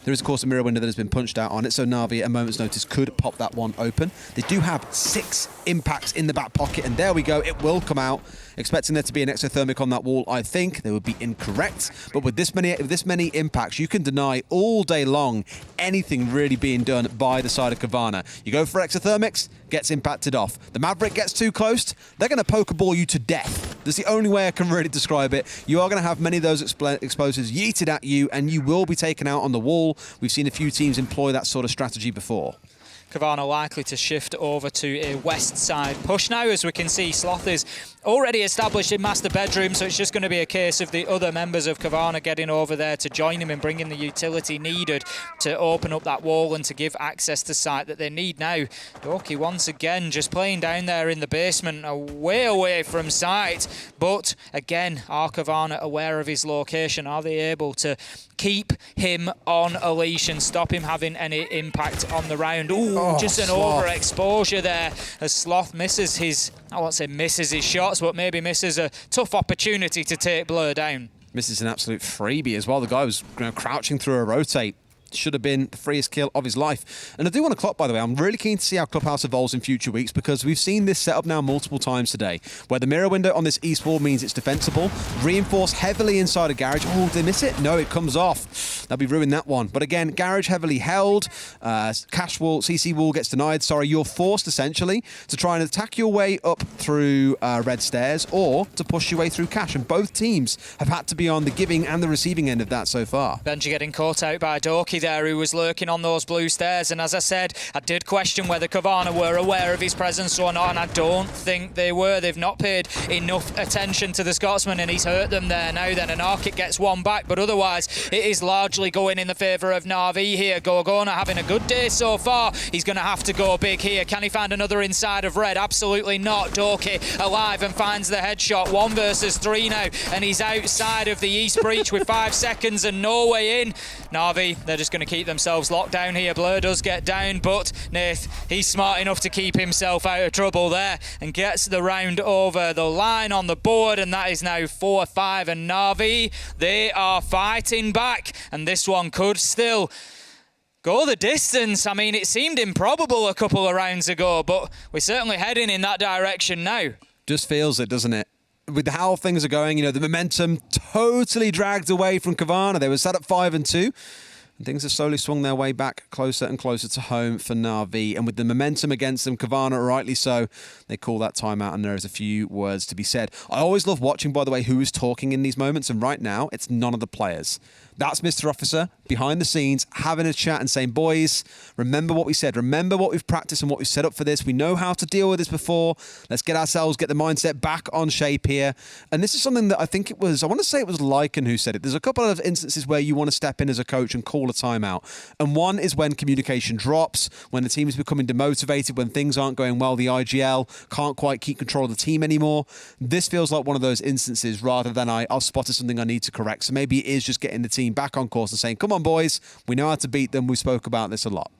There is, of course, a mirror window that has been punched out on it, so Navi at a moment's notice could pop that one open. They do have 6 impacts in the back pocket, and there we go. It will come out. Expecting there to be an exothermic on that wall, I think they would be incorrect. But with this many impacts, you can deny all day long anything really being done by the side of Cowana. You go for exothermics, gets impacted off. The Maverick gets too close, they're going to pokeball you to death. That's the only way I can really describe it. You are going to have many of those explosives yeeted at you, and you will be taken out on the wall. We've seen a few teams employ that sort of strategy before. Cowana likely to shift over to a west side push now. As we can see, Sloth is already established in master bedroom, so it's just going to be a case of the other members of Cowana getting over there to join him and bringing the utility needed to open up that wall and to give access to site that they need now. Doki once again just playing down there in the basement, way away from site, but again, are Cowana aware of his location? Are they able to keep him on a leash and stop him having any impact on the round? Ooh, just an overexposure there as Sloth misses his, I won't say misses his shots, but maybe misses a tough opportunity to take Blur down. Misses an absolute freebie as well. The guy was crouching through a rotate. Should have been the freest kill of his life. And I do want to clock, by the way, I'm really keen to see how Clubhouse evolves in future weeks, because we've seen this setup now multiple times today, where the mirror window on this east wall means it's defensible, reinforced heavily inside a garage. Oh, did they miss it? No, it comes off. They'll be ruined that one. But again, garage heavily held, cash wall, CC wall gets denied. Sorry, you're forced essentially to try and attack your way up through red stairs or to push your way through cash. And both teams have had to be on the giving and the receiving end of that so far. Benji getting caught out by Doki there, who was lurking on those blue stairs, and as I said, I did question whether Cowana were aware of his presence or not, and I don't think they were. They've not paid enough attention to the Scotsman, and he's hurt them there now. Then an Arkit gets one back, but otherwise it is largely going in the favour of Navi here. Gorgona having a good day so far. He's going to have to go big here. Can he find another inside of red? Absolutely not. Doki alive and finds the headshot. 1 versus 3 now, and he's outside of the east breach with 5 seconds and no way in. Navi, they're just going to keep themselves locked down here. Blur does get down, but Nath, he's smart enough to keep himself out of trouble there and gets the round over the line on the board, and that is now 4-5, and Navi, they are fighting back, and this one could still go the distance. I mean, it seemed improbable a couple of rounds ago, but we're certainly heading in that direction now. Just feels it, doesn't it? With how things are going, you know, the momentum totally dragged away from Cowana. They were set up 5-2. And things have slowly swung their way back closer and closer to home for Navi. And with the momentum against them, Cowana, rightly so, they call that timeout, and there is a few words to be said. I always love watching, by the way, who is talking in these moments. And right now, it's none of the players. That's Mr. Officer behind the scenes having a chat and saying, boys, remember what we said. Remember what we've practiced and what we've set up for this. We know how to deal with this before. Let's get the mindset back on shape here. And this is something that I think it was, I want to say it was Lycan who said it. There's a couple of instances where you want to step in as a coach and call a timeout. And one is when communication drops, when the team is becoming demotivated, when things aren't going well, the IGL can't quite keep control of the team anymore. This feels like one of those instances rather than I've spotted something I need to correct. So maybe it is just getting the team back on course and saying, come on, boys, we know how to beat them. We spoke about this a lot.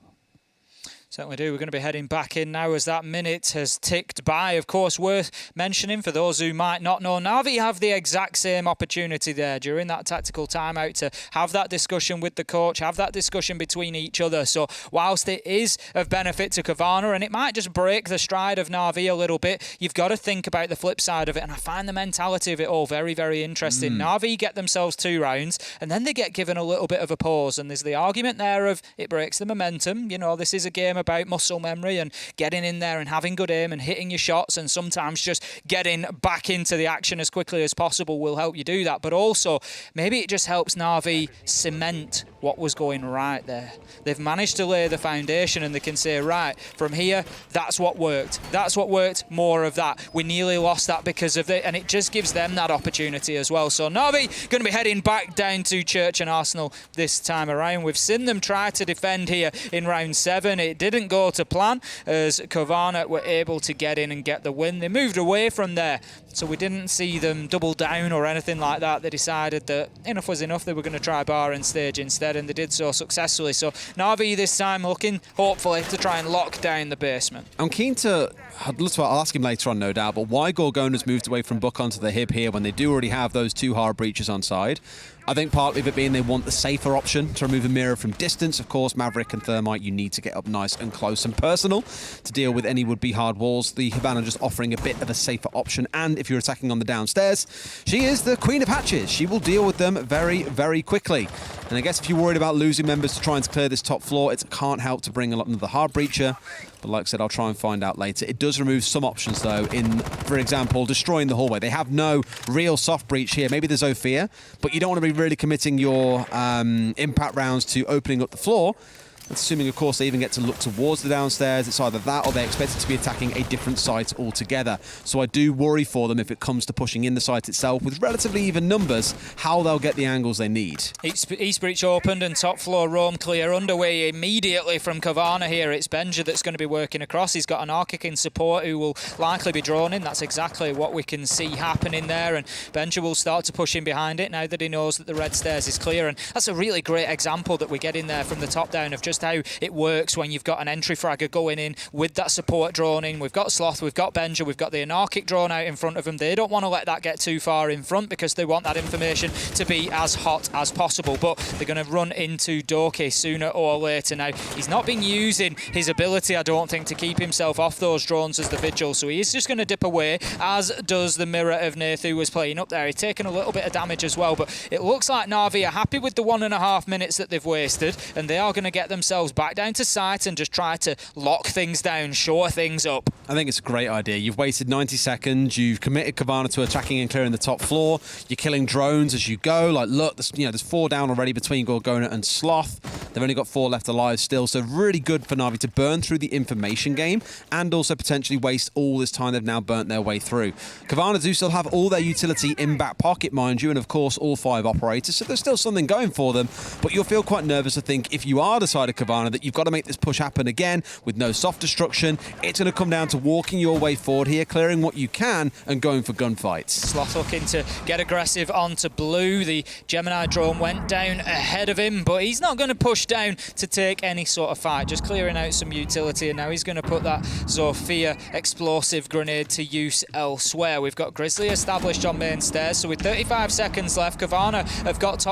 Certainly do. We're going to be heading back in now as that minute has ticked by. Of course, worth mentioning for those who might not know, Navi have the exact same opportunity there during that tactical timeout to have that discussion with the coach, have that discussion between each other. So whilst it is of benefit to Cowana and it might just break the stride of Navi a little bit, you've got to think about the flip side of it. And I find the mentality of it all very, very interesting. Navi get themselves 2 rounds and then they get given a little bit of a pause. And there's the argument there of it breaks the momentum. You know, this is a game about muscle memory and getting in there and having good aim and hitting your shots, and sometimes just getting back into the action as quickly as possible will help you do that. But also, maybe it just helps Navi cement what was going right there. They've managed to lay the foundation and they can say, right, from here, that's what worked. That's what worked, more of that. We nearly lost that because of it, and it just gives them that opportunity as well. So Navi going to be heading back down to Church and Arsenal this time around. We've seen them try to defend here in round 7. It didn't go to plan as Cowana were able to get in and get the win. They moved away from there, so we didn't see them double down or anything like that. They decided that enough was enough. They were going to try bar and stage instead, and they did so successfully. So Navi this time looking, hopefully, to try and lock down the basement. I'm keen to, I'll ask him later on, no doubt, but why Gorgona's moved away from Buck onto the hip here when they do already have those 2 hard breaches on side? I think partly of it being they want the safer option to remove a mirror from distance. Of course, Maverick and Thermite, you need to get up nice and close and personal to deal with any would-be hard walls. The Havana just offering a bit of a safer option. And if you're attacking on the downstairs, she is the Queen of Hatches. She will deal with them very, very quickly. And I guess if you're worried about losing members to try and clear this top floor, it can't help to bring another hard breacher. But like I said, I'll try and find out later. It does remove some options, though, in, for example, destroying the hallway. They have no real soft breach here. Maybe there's Zofia, but you don't want to be really committing your impact rounds to opening up the floor. Assuming, of course, they even get to look towards the downstairs. It's either that or they're expected to be attacking a different site altogether. So I do worry for them if it comes to pushing in the site itself with relatively even numbers, how they'll get the angles they need. East breach opened and top floor roam clear underway immediately from Cowana here. It's Benja that's going to be working across. He's got an Archic in support who will likely be drawn in. That's exactly what we can see happening there. And Benja will start to push in behind it now that he knows that the red stairs is clear. And that's a really great example that we get in there from the top down of just how it works when you've got an entry fragger going in with that support drawn in. We've got Sloth, we've got Benja, we've got the Anarchic drawn out in front of them. They don't want to let that get too far in front because they want that information to be as hot as possible. But they're going to run into Doki sooner or later. Now, he's not been using his ability, I don't think, to keep himself off those drones as the Vigil. So he is just going to dip away, as does the mirror of Nath, who was playing up there. He's taken a little bit of damage as well. But it looks like Navi are happy with the 1.5 minutes that they've wasted, and they are going to get themselves back down to site and just try to lock things down, shore things up. I think it's a great idea. You've wasted 90 seconds. You've committed Cowana to attacking and clearing the top floor. You're killing drones as you go. Like, look, there's 4 down already between Gorgona and Sloth. They've only got 4 left alive still, so really good for Navi to burn through the information game and also potentially waste all this time they've now burnt their way through. Cowana do still have all their utility in back pocket, mind you, and of course all 5 operators, so there's still something going for them, but you'll feel quite nervous to think if you are the side of Cowana that you've got to make this push happen again with no soft destruction. It's going to come down to walking your way forward here, clearing what you can and going for gunfights. Sloth looking to get aggressive onto Blue. The Gemini drone went down ahead of him, but he's not going to push down to take any sort of fight, just clearing out some utility, and now he's going to put that Zofia explosive grenade to use elsewhere. We've got Grizzly established on main stairs, so with 35 seconds left, Cowana have got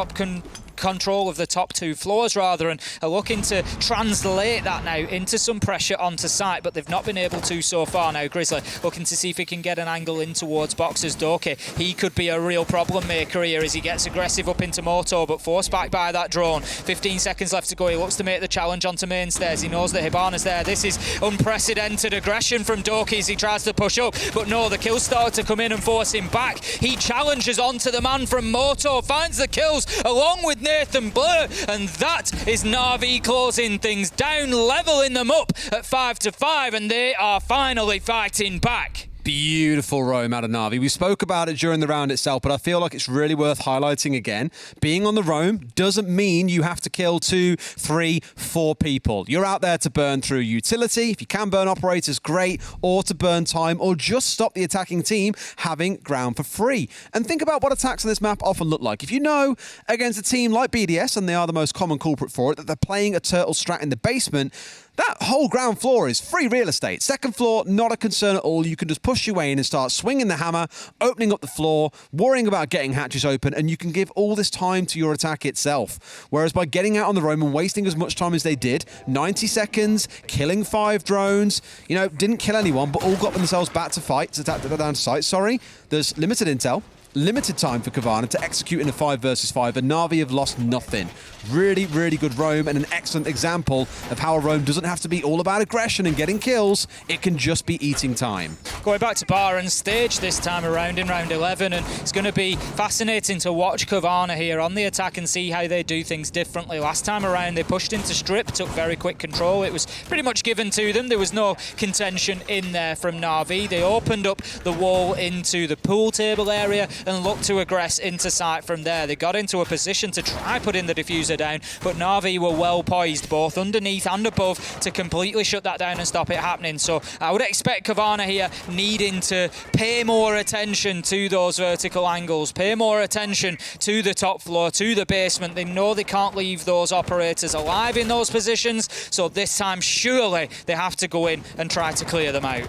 control of the top 2 floors rather, and are looking to translate that now into some pressure onto site, but they've not been able to so far. Now Grizzly looking to see if he can get an angle in towards boxes. Doki, he could be a real problem maker here as he gets aggressive up into Moto, but forced back by that drone. 15 seconds left to go. He looks to make the challenge onto main stairs. He knows that Hibana's there. This is unprecedented aggression from Doki as he tries to push up, but no, the kills start to come in and force him back. He challenges onto the man from Moto, finds the kills along with Nathan Blur, and that is Navi closing things down, leveling them up at 5-5, and they are finally fighting back. Beautiful roam out of Navi. We spoke about it during the round itself, but I feel like it's really worth highlighting again. Being on the roam doesn't mean you have to kill 2, 3, 4 people. You're out there to burn through utility. If you can burn operators, great, or to burn time, or just stop the attacking team having ground for free. And think about what attacks on this map often look like. If you know against a team like BDS, and they are the most common culprit for it, that they're playing a turtle strat in the basement, that whole ground floor is free real estate. Second floor, not a concern at all. You can just push your way in and start swinging the hammer, opening up the floor, worrying about getting hatches open, and you can give all this time to your attack itself. Whereas by getting out on the roam and wasting as much time as they did, 90 seconds, killing 5 drones, didn't kill anyone, but all got themselves back to fight, down to site, sorry. There's limited intel. Limited time for Cowana to execute in a 5 versus 5, and Navi have lost nothing. Really, really good roam, and an excellent example of how a roam doesn't have to be all about aggression and getting kills. It can just be eating time. Going back to bar and stage this time around in round 11, and it's going to be fascinating to watch Cowana here on the attack and see how they do things differently. Last time around they pushed into strip, took very quick control. It was pretty much given to them. There was no contention in there from Navi. They opened up the wall into the pool table area and looked to aggress into site from there. They got into a position to try put in the diffuser down, but Navi were well poised both underneath and above to completely shut that down and stop it happening. So I would expect Cowana here needing to pay more attention to those vertical angles, pay more attention to the top floor, to the basement. They know they can't leave those operators alive in those positions, so this time surely they have to go in and try to clear them out.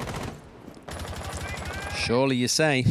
Surely you say.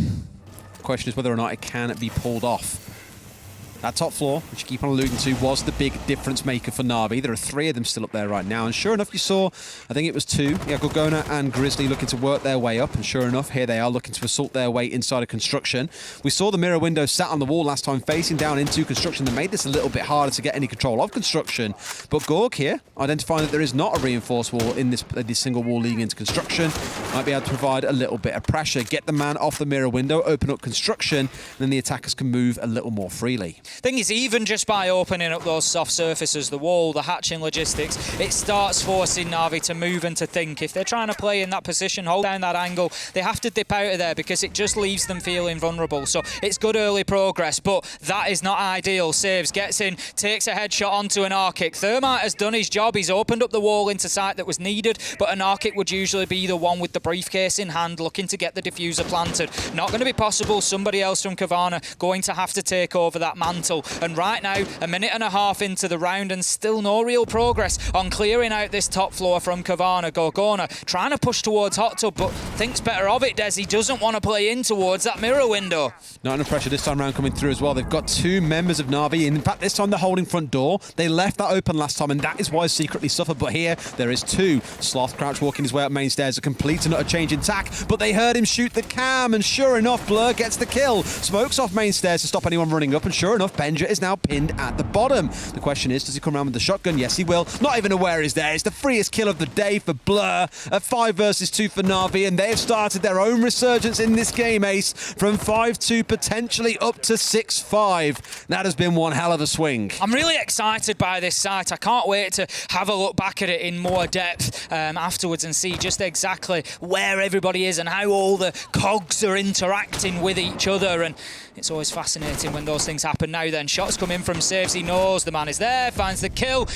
Question is whether or not it can be pulled off. That top floor, which you keep on alluding to, was the big difference maker for Navi. There are 3 of them still up there right now. And sure enough, you saw, I think it was 2. Yeah, Cowana and Grizzly looking to work their way up. And sure enough, here they are looking to assault their way inside of construction. We saw the mirror window sat on the wall last time, facing down into construction. That made this a little bit harder to get any control of construction. But Gorg here, identifying that there is not a reinforced wall in this single wall leading into construction, might be able to provide a little bit of pressure. Get the man off the mirror window, open up construction, and then the attackers can move a little more freely. Thing is, even just by opening up those soft surfaces, the wall, the hatching logistics, it starts forcing Navi to move and to think. If they're trying to play in that position, hold down that angle, they have to dip out of there because it just leaves them feeling vulnerable. So it's good early progress, but that is not ideal. Saves, gets in, takes a headshot onto an Arctic. Thermite has done his job. He's opened up the wall into sight that was needed, but an Arctic would usually be the one with the briefcase in hand looking to get the diffuser planted. Not going to be possible. Somebody else from Cowana going to have to take over that mantle. And right now, a minute and a half into the round and still no real progress on clearing out this top floor from Cowana. Cowana trying to push towards Hot Tub, but thinks better of it, Des. He doesn't want to play in towards that mirror window. Not enough pressure this time round coming through as well. They've got 2 members of Navi. In fact, this time they're holding front door. They left that open last time, and that is why secretly suffered. But here, there is 2. Sloth Crouch walking his way up main stairs. A complete and utter change in tack, but they heard him shoot the cam, and sure enough, Blur gets the kill. Smokes off main stairs to stop anyone running up, and sure enough, Benja is now pinned at the bottom. The question is, does he come around with the shotgun? Yes, he will. Not even aware he's there. It's the freest kill of the day for Blur. A 5 versus 2 for Navi, and they've started their own resurgence in this game, Ace, from 5-2 potentially up to 6-5. That has been one hell of a swing. I'm really excited by this site. I can't wait to have a look back at it in more depth afterwards and see just exactly where everybody is and how all the cogs are interacting with each other. And it's always fascinating when those things happen. Now then, shots come in from Saves. He knows the man is there, finds the kill.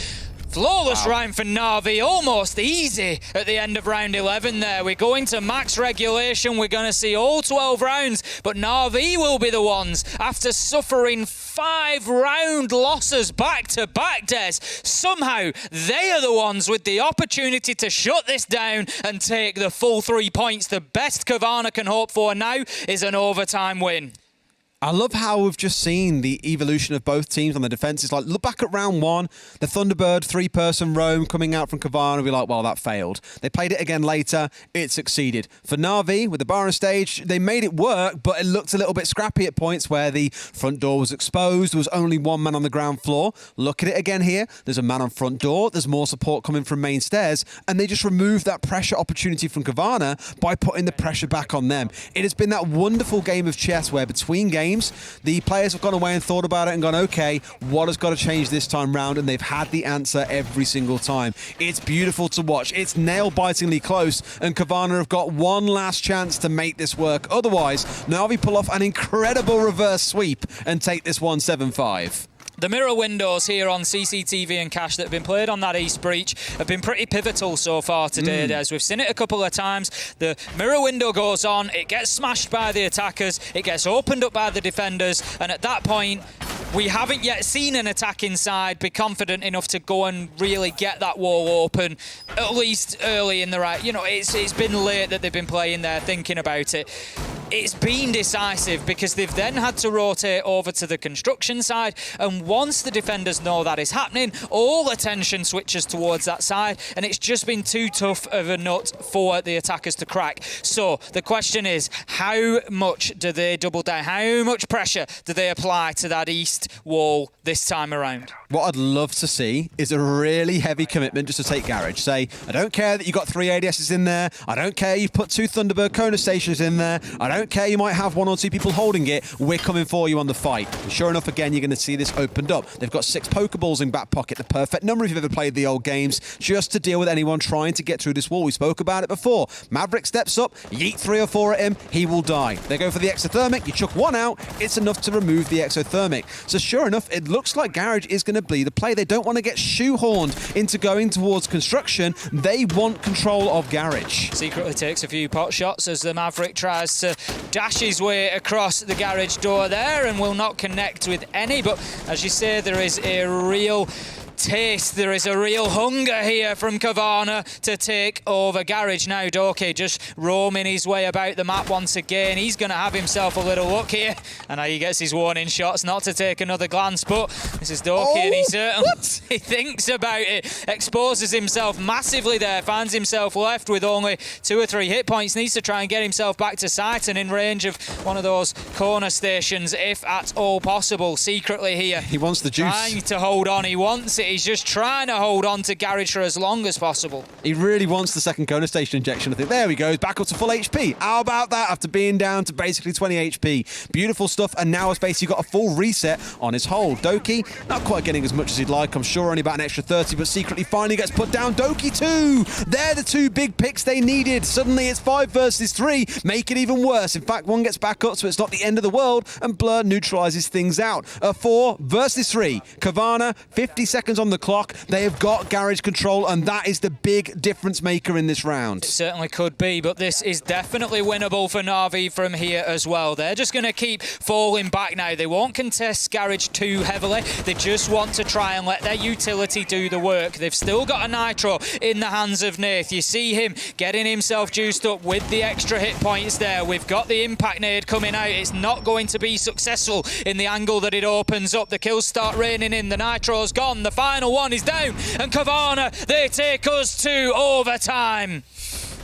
Flawless round for Navi, almost easy at the end of round 11 there. We're going to max regulation. We're going to see all 12 rounds, but Navi will be the ones, after suffering 5 round losses back to back, Des. Somehow, they are the ones with the opportunity to shut this down and take the full 3 points. The best Cowana can hope for now is an overtime win. I love how we've just seen the evolution of both teams on the defences. Like, look back at round 1, the Thunderbird 3-person roam coming out from Cowana. We're like, well, that failed. They played it again later. It succeeded. For Navi, with the bar on stage, they made it work, but it looked a little bit scrappy at points where the front door was exposed. There was only 1 man on the ground floor. Look at it again here. There's a man on front door. There's more support coming from main stairs, and they just removed that pressure opportunity from Cowana by putting the pressure back on them. It has been that wonderful game of chess where between games, the players have gone away and thought about it and gone, okay, what has got to change this time round? And they've had the answer every single time. It's beautiful to watch. It's nail-bitingly close, and Cowana have got one last chance to make this work. Otherwise, Navi pull off an incredible reverse sweep and take this one 7-5. The mirror windows here on CCTV and Cash that have been played on that East Breach have been pretty pivotal so far today, Des. We've seen it a couple of times. The mirror window goes on, it gets smashed by the attackers, it gets opened up by the defenders, and at that point, we haven't yet seen an attacking side be confident enough to go and really get that wall open, at least early in the right. You know, it's been late that they've been playing there, thinking about it. It's been decisive because they've then had to rotate over to the construction side, and once the defenders know that is happening, all attention switches towards that side, and it's just been too tough of a nut for the attackers to crack. So the question is, how much do they double down? How much pressure do they apply to that east wall this time around? What I'd love to see is a really heavy commitment just to take Garage. Say, I don't care that you've got 3 ADSs in there. I don't care you've put 2 Thunderbird Kona stations in there. I don't care you might have 1 or 2 people holding it. We're coming for you on the fight. And sure enough, again, you're going to see this opened up. They've got 6 Pokeballs in back pocket, the perfect number if you've ever played the old games, just to deal with anyone trying to get through this wall. We spoke about it before. Maverick steps up, yeet 3 or 4 at him, he will die. They go for the exothermic, you chuck 1 out, it's enough to remove the exothermic. So sure enough, it looks like Garage is going to be the play. They don't want to get shoehorned into going towards construction. They want control of Garage. Secretly takes a few pot shots as the Maverick tries to dash his way across the garage door there and will not connect with any. But as you say, there is a real taste there is a real hunger here from Cowana to take over Garage. Now Doki just roaming his way about the map once again. He's going to have himself a little look here, and now he gets his warning shots not to take another glance, but this is Doki, and he certainly he thinks about it, exposes himself massively there, finds himself left with only 2 or 3 hit points, needs to try and get himself back to sight and in range of one of those corner stations if at all possible. Secretly here, he wants the juice. Trying to hold on, he wants it, he's just trying to hold on to Garage for as long as possible. He really wants the second corner station injection, I think. There we go, back up to full HP. How about that after being down to basically 20 HP? Beautiful stuff, and now has basically got a full reset on his hold. Doki, not quite getting as much as he'd like, I'm sure, only about an extra 30, but secretly finally gets put down. Doki too! They're the 2 big picks they needed. Suddenly it's 5 versus 3, make it even worse. In fact, 1 gets back up, so it's not the end of the world, and Blur neutralizes things out. 4 versus 3. Cowana, 50 seconds on the clock. They have got Garage control, and that is the big difference maker in this round. It certainly could be, but this is definitely winnable for NAVI from here as well. They're just going to keep falling back now. They won't contest Garage too heavily. They just want to try and let their utility do the work. They've still got a Nitro in the hands of Nath. You see him getting himself juiced up with the extra hit points there. We've got the impact nade coming out. It's not going to be successful in the angle that it opens up. The kills start raining in. The Nitro's gone. The final one is down. And Cowana, they take us to overtime.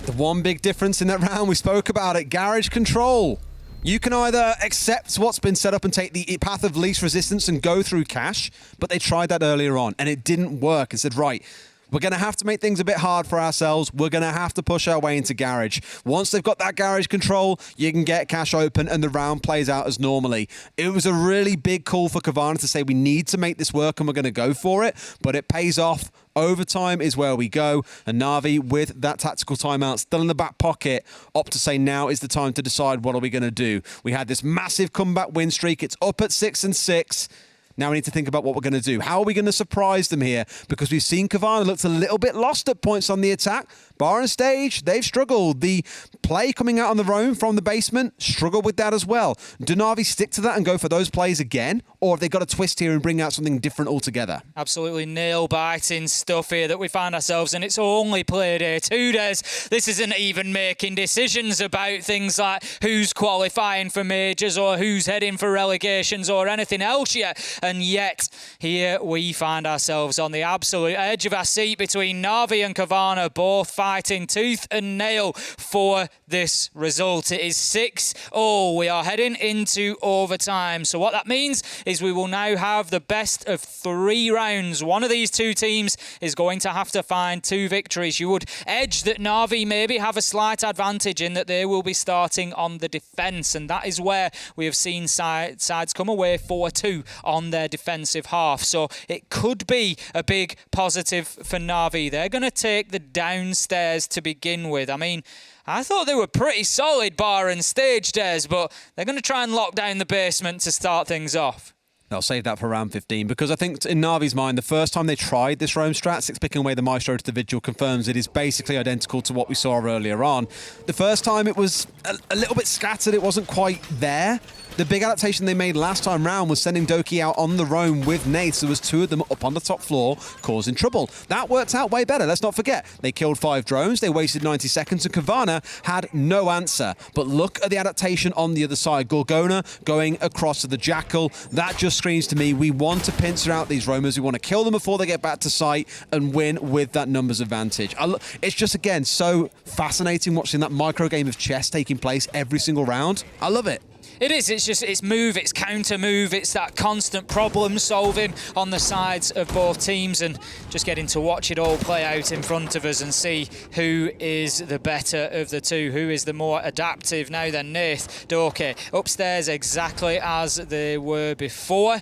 The one big difference in that round, we spoke about it, Garage control. You can either accept what's been set up and take the path of least resistance and go through cash, but they tried that earlier on and it didn't work and said, right, we're going to have to make things a bit hard for ourselves. We're going to have to push our way into Garage. Once they've got that Garage control, you can get cash open and the round plays out as normally. It was a really big call for Cowana to say we need to make this work and we're going to go for it, but it pays off. Overtime is where we go, and Navi, with that tactical timeout still in the back pocket, opt to say now is the time to decide what are we going to do. We had this massive comeback win streak. It's up at 6-6. Now we need to think about what we're going to do. How are we going to surprise them here? Because we've seen Cowana looked a little bit lost at points on the attack. Bar and Stage, they've struggled. The play coming out on the roam from the basement, struggled with that as well. Do Navi stick to that and go for those plays again? Or have they got a twist here and bring out something different altogether? Absolutely nail-biting stuff here that we find ourselves in. It's only Playday 2 days. This isn't even making decisions about things like who's qualifying for majors or who's heading for relegations or anything else yet. And yet, here we find ourselves on the absolute edge of our seat between Navi and Cowana, both fighting tooth and nail for this result. It is 6-0. We are heading into overtime. So what that means is we will now have the best of 3 rounds. One of these 2 teams is going to have to find 2 victories. You would edge that Navi maybe have a slight advantage in that they will be starting on the defence, and that is where we have seen sides come away 4-2 on their defensive half. So it could be a big positive for Navi. They're going to take the downstairs to begin with. I mean, I thought they were pretty solid bar and stage days, but they're going to try and lock down the basement to start things off. They'll save that for round 15 because I think in Navi's mind, the first time they tried this roam strat, 6 picking away the Maestro to the Vigil confirms it is basically identical to what we saw earlier on. The first time it was a little bit scattered, it wasn't quite there. The big adaptation they made last time round was sending Doki out on the roam with Nath. So there was 2 of them up on the top floor causing trouble. That worked out way better. Let's not forget, they killed 5 drones. They wasted 90 seconds and Cowana had no answer. But look at the adaptation on the other side. Gorgona going across to the Jackal. That just screams to me, we want to pincer out these roamers. We want to kill them before they get back to site and win with that numbers advantage. It's just, again, so fascinating watching that micro game of chess taking place every single round. I love it. It is. It's just, it's move, it's counter move, it's that constant problem solving on the sides of both teams, and just getting to watch it all play out in front of us and see who is the better of the 2, who is the more adaptive. Now then, Nath, Doki, upstairs exactly as they were before.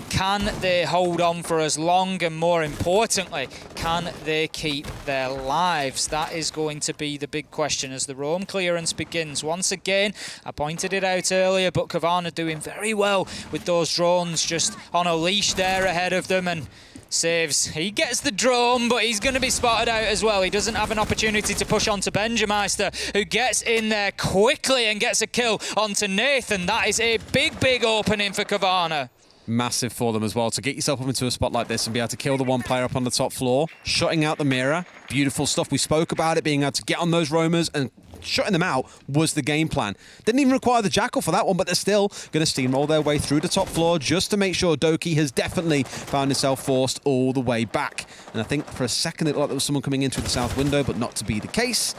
Can they hold on for as long, and more importantly, can they keep their lives? That is going to be the big question as the roam clearance begins. Once again, I pointed it out earlier, but Cowana doing very well with those drones just on a leash there ahead of them, and saves. He gets the drone, but he's going to be spotted out as well. He doesn't have an opportunity to push onto Benjameister, who gets in there quickly and gets a kill onto Nathan. That is a big, big opening for Cowana. Massive for them as well to get yourself up into a spot like this and be able to kill the one player up on the top floor, shutting out the mirror. Beautiful stuff. We spoke about it, being able to get on those roamers and shutting them out was the game plan. Didn't even require the jackal for that one, but they're still going to steamroll their way through the top floor just to make sure Doki has definitely found himself forced all the way back. And I think for a second it looked like there was someone coming in through the south window, but not to be the case.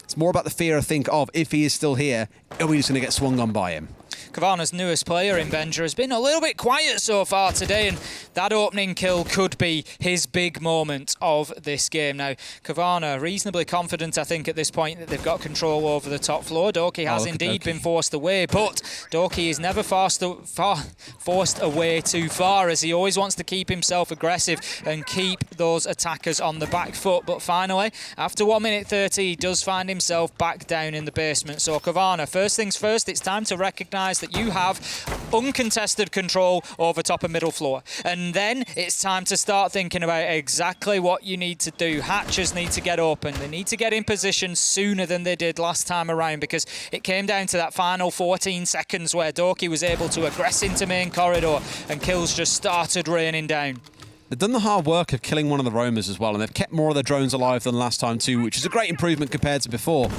It's more about the fear, I think, of if he is still here, are we just going to get swung on by him? Cowana's newest player in Benja has been a little bit quiet so far today, and that opening kill could be his big moment of this game. Now, Cowana reasonably confident, I think, at this point that they've got control over the top floor. Doki has indeed been forced away, but Doki is never forced away too far, as he always wants to keep himself aggressive and keep those attackers on the back foot. But finally, after 1 minute 30, he does find himself back down in the basement. So Cowana, first things first, it's time to recognise that you have uncontested control over top and middle floor. And then it's time to start thinking about exactly what you need to do. Hatchers need to get open. They need to get in position sooner than they did last time around, because it came down to that final 14 seconds where Doki was able to aggress into main corridor and kills just started raining down. They've done the hard work of killing one of the roamers as well, and they've kept more of their drones alive than last time too, which is a great improvement compared to before.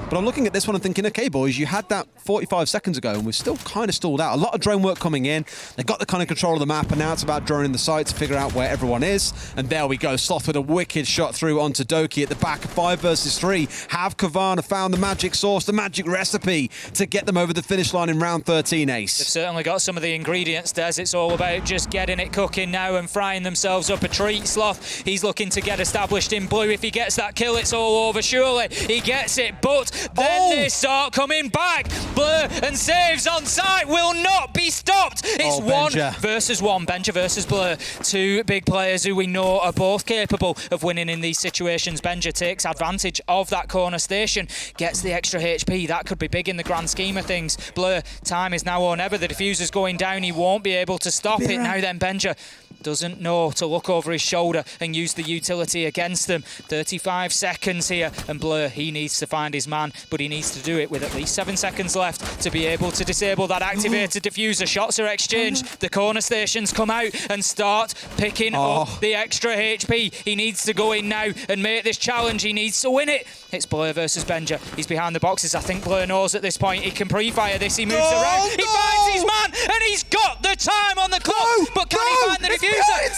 But I'm looking at this one and thinking, okay, boys, you had that 45 seconds ago, and we're still kind of stalled out. A lot of drone work coming in. They've got the kind of control of the map, and now it's about droning the site to figure out where everyone is. And there we go. Sloth with a wicked shot through onto Doki at the back. 5 versus 3. Have Cowana found the magic sauce, the magic recipe to get them over the finish line in round 13, Ace? They've certainly got some of the ingredients, Des. It's all about just getting it cooking now and frying themselves up a treat. Sloth, he's looking to get established in blue. If he gets that kill, it's all over. Surely he gets it, but then they start coming back. Blur and saves on site will not be stopped. It's 1 versus 1. Benja versus Blur. 2 big players who we know are both capable of winning in these situations. Benja takes advantage of that corner station, gets the extra HP. That could be big in the grand scheme of things. Blur, time is now or never. The diffuser's going down. He won't be able to stop it. Now then, Benja doesn't know to look over his shoulder and use the utility against them. 35 seconds here, and Blur, he needs to find his man, but he needs to do it with at least 7 seconds left to be able to disable that activated diffuser. Shots are exchanged. The corner stations come out and start picking up the extra HP. He needs to go in now and make this challenge. He needs to win it. It's Blur versus Benja. He's behind the boxes. I think Blur knows at this point he can pre-fire this. He moves around. He finds his man, and he's got the time on the clock. But can he find the diffuser?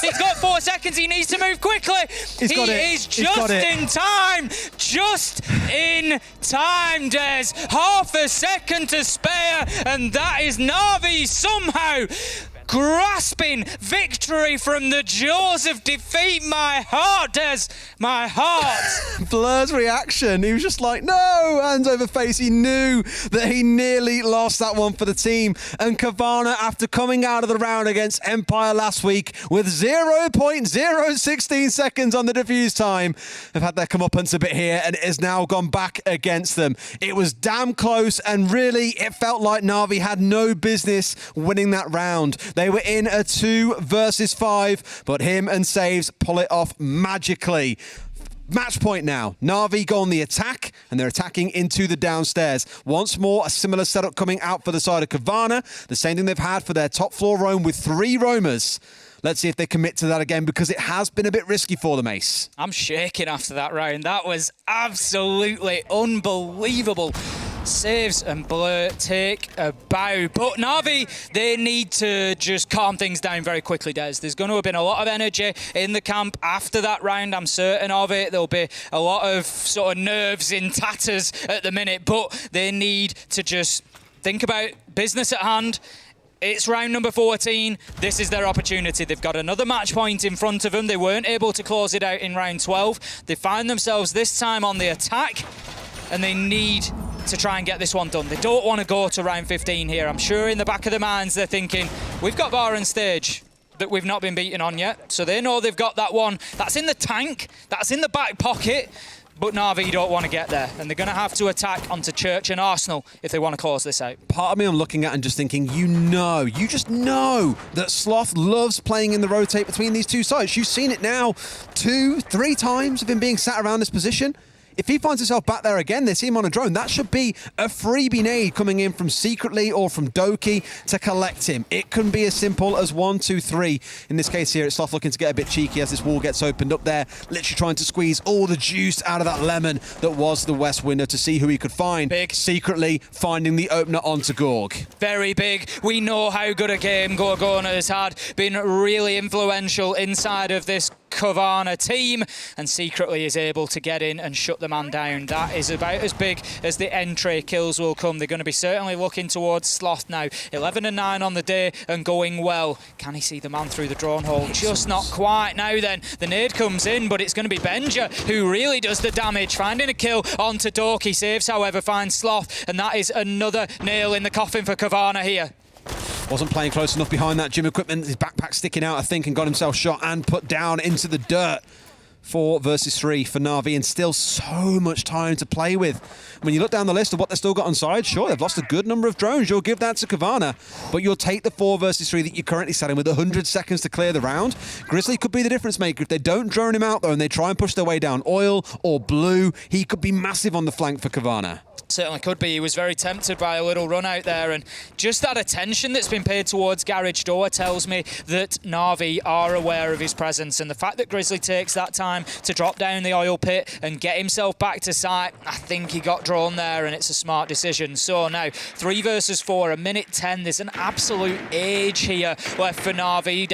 He's got 4 seconds. He needs to move quickly. He is just in time. Just in time, Des. Half a second to spare, and that is NAVI somehow grasping victory from the jaws of defeat. My heart, Des, my heart. Blur's reaction, he was just like, no, hands over face. He knew that he nearly lost that one for the team. And Cowana, after coming out of the round against Empire last week with 0.016 seconds on the defuse time, have had their comeuppance a bit here, and it has now gone back against them. It was damn close, and really it felt like NAVI had no business winning that round. They were in a 2 versus 5, but him and Saves pull it off magically. Match point now. NAVI go on the attack, and they're attacking into the downstairs. Once more, a similar setup coming out for the side of Cowana. The same thing they've had for their top floor roam with 3 roamers. Let's see if they commit to that again, because it has been a bit risky for them, Ace. I'm shaking after that round. That was absolutely unbelievable. Saves and Blur take a bow. But NAVI, they need to just calm things down very quickly, Des. There's going to have been a lot of energy in the camp after that round. I'm certain of it. There'll be a lot of sort of nerves in tatters at the minute, but they need to just think about business at hand. It's round number 14. This is their opportunity. They've got another match point in front of them. They weren't able to close it out in round 12. They find themselves this time on the attack, and they need to try and get this one done. They don't want to go to round 15 here. I'm sure in the back of their minds they're thinking, we've got bar and stage that we've not been beaten on yet. So they know they've got that one. That's in the tank. That's in the back pocket. But NAVI don't want to get there, and they're going to have to attack onto Church and Arsenal if they want to close this out. Part of me I'm looking at and just thinking, you just know that Sloth loves playing in the rotate between these two sites. You've seen it now 2-3 times of him being sat around this position. if he finds himself back there again, they see him on a drone, that should be a freebie nade coming in from Secretly or from Doki to collect him. It can be as simple as 1, 2, 3. In this case here, it's Sloth looking to get a bit cheeky as this wall gets opened up there, literally trying to squeeze all the juice out of that lemon that was the West window to see who he could find. Big. Secretly finding the opener onto Gorg. Very big. We know how good a game Gorgona has had, been really influential inside of this Cowana team, and Secretly is able to get in and shut the man down. That is about as big as the entry kills will come. They're going to be certainly looking towards Sloth now. 11 and 9 on the day and going well. Can he see the man through the drone hole? Just not quite. Now then, the nade comes in, but it's going to be Benja who really does the damage, finding a kill onto Doki. Saves, however, finds Sloth, and that is another nail in the coffin for Cowana here. Wasn't playing close enough behind that gym equipment. His backpack sticking out, I think, and got himself shot and put down into the dirt. 4 versus 3 for Navi, and still so much time to play with. When you look down the list of what they've still got on side, sure, they've lost a good number of drones. You'll give that to Cowana, but you'll take the 4 versus 3 that you're currently selling with 100 seconds to clear the round. Grizzly could be the difference maker. If they don't drone him out, though, and they try and push their way down Oil or Blue, he could be massive on the flank for Cowana. Certainly could be. He was very tempted by a little run out there, and just that attention that's been paid towards Garage Door tells me that Navi are aware of his presence, and the fact that Grizzly takes that time to drop down the oil pit and get himself back to site, I think he got drawn there, and it's a smart decision. So now 3 versus 4, a minute 10. There's an absolute age here left for Navi.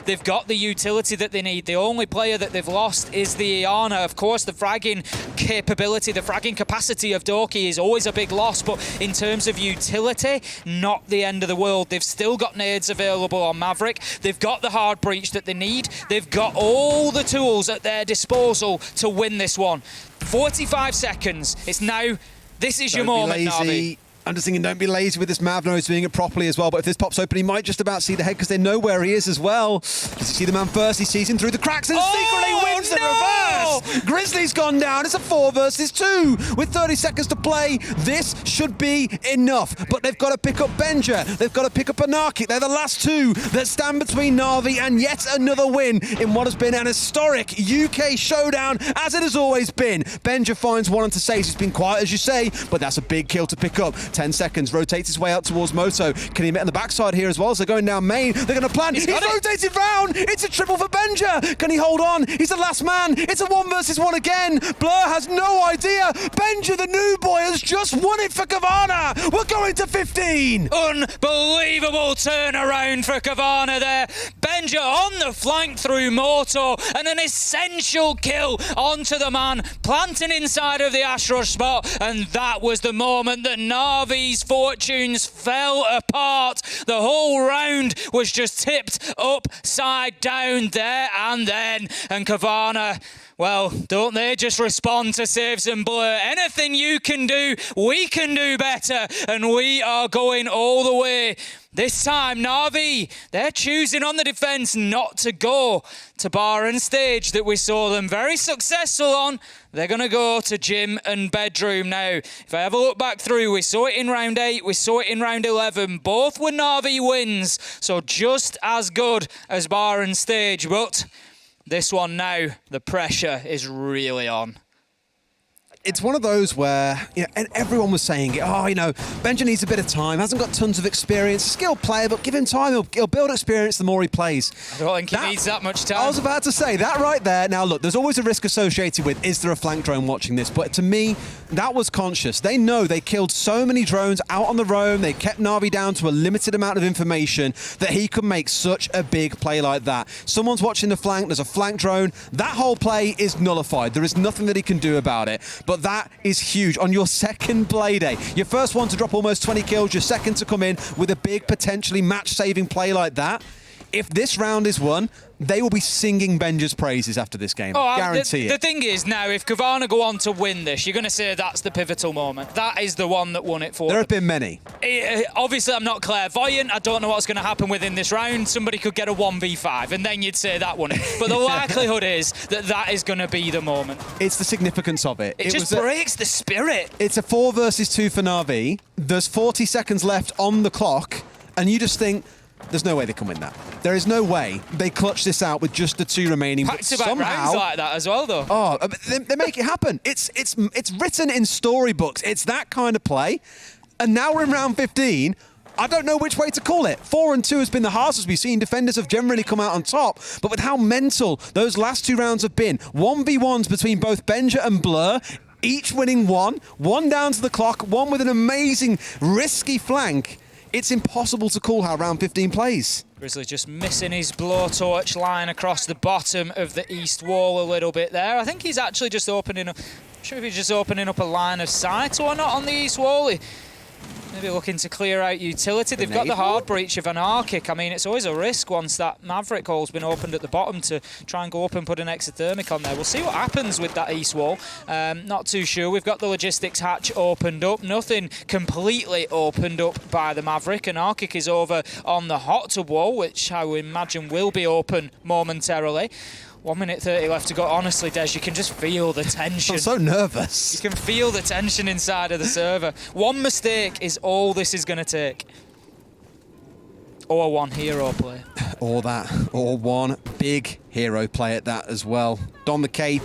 They've got the utility that they need. The only player that they've lost is the Iana. Of course, the fragging capability, the fragging capacity of Doki is always a big loss, but in terms of utility, not the end of the world. They've still got nades available on Maverick. They've got the hard breach that they need. They've got all the tools at their disposal to win this one. 45 seconds. It's now. This is your moment, Navi. I'm just thinking, don't be lazy with this Mav. No, he's doing it properly as well. But if this pops open, he might just about see the head because they know where he is as well. Does he see the man first? He sees him through the cracks and Secretly wins the reverse. Grizzly's gone down. It's a 4 versus 2 with 30 seconds to play. This should be enough. But they've got to pick up Benja. They've got to pick up Anarchic. They're the last 2 that stand between Navi and yet another win in what has been an historic UK showdown, as it has always been. Benja finds one onto Sace. It's been quiet, as you say, but that's a big kill to pick up. 10 seconds, rotates his way out towards Moto. Can he get on the backside here as well? So they're going down main. They're going to plan. He's rotated round. It's a triple for Benja. Can he hold on? He's the last man. It's a 1 versus 1 again. Blur has no idea. Benja, the new boy, has just won it for Cowana. We're going to 15. Unbelievable turnaround for Cowana there. Benja on the flank through Moto, and an essential kill onto the man, planting inside of the Ashrush spot, and that was the moment that Navi's fortunes fell apart. The whole round was just tipped upside down there and then, and Cowana, well, don't they just respond to saves and Blur? Anything you can do, we can do better, and we are going all the way. This time, Navi, they're choosing on the defence not to go to bar and stage that we saw them very successful on. They're going to go to gym and bedroom now. If I have a look back through, we saw it in round 8, we saw it in round 11. Both were Navi wins, so just as good as bar and stage. But this one now, the pressure is really on. It's one of those where, you know, and everyone was saying it, oh, you know, Benja needs a bit of time, hasn't got tons of experience, a skilled player, but give him time, he'll build experience the more he plays. I don't think he needs that much time. I was about to say, that right there, now look, there's always a risk associated with, is there a flank drone watching this? But to me, that was conscious. They know they killed so many drones out on the roam, they kept Navi down to a limited amount of information, that he could make such a big play like that. Someone's watching the flank, there's a flank drone, that whole play is nullified. There is nothing that he can do about it. But that is huge. On your second Playday, your first one to drop almost 20 kills, your second to come in with a big, potentially match-saving play like that. If this round is won, they will be singing Benja's praises after this game. Guarantee it. The thing is, now, if Cowana go on to win this, you're going to say that's the pivotal moment. That is the one that won it for them. There have been many. Obviously, I'm not clairvoyant. I don't know what's going to happen within this round. Somebody could get a 1v5, and then you'd say that won it. But the likelihood is that that is going to be the moment. It's the significance of it. It just breaks the spirit. It's a 4 versus 2 for Navi. There's 40 seconds left on the clock, and you just think, There's no way they can win that. There is no way they clutch this out with just the 2 remaining. Back-to-back rounds like that as well, though. Oh, they make it happen. It's written in storybooks. It's that kind of play. And now we're in round 15. I don't know which way to call it. 4 and 2 has been the hardest we've seen. Defenders have generally come out on top. But with how mental those last 2 rounds have been, 1v1s between both Benja and Blur, each winning one down to the clock, one with an amazing, risky flank. It's impossible to call how round 15 plays. Grizzly just missing his blowtorch line across the bottom of the east wall a little bit there. I think he's actually just opening up, I'm not sure if he's just opening up a line of sight or not on the east wall. Maybe looking to clear out utility. They've got the hard breach of Anarchic. I mean, it's always a risk once that Maverick hole's been opened at the bottom to try and go up and put an exothermic on there. We'll see what happens with that east wall. Not too sure. We've got the logistics hatch opened up. Nothing completely opened up by the Maverick. Anarchic is over on the hot tub wall, which I would imagine will be open momentarily. 1 minute 30 left to go. Honestly, Des, you can just feel the tension. I'm so nervous. You can feel the tension inside of the server. One mistake is all this is going to take. Or one hero play. Or that. Or one big hero play at that as well. Don the cape.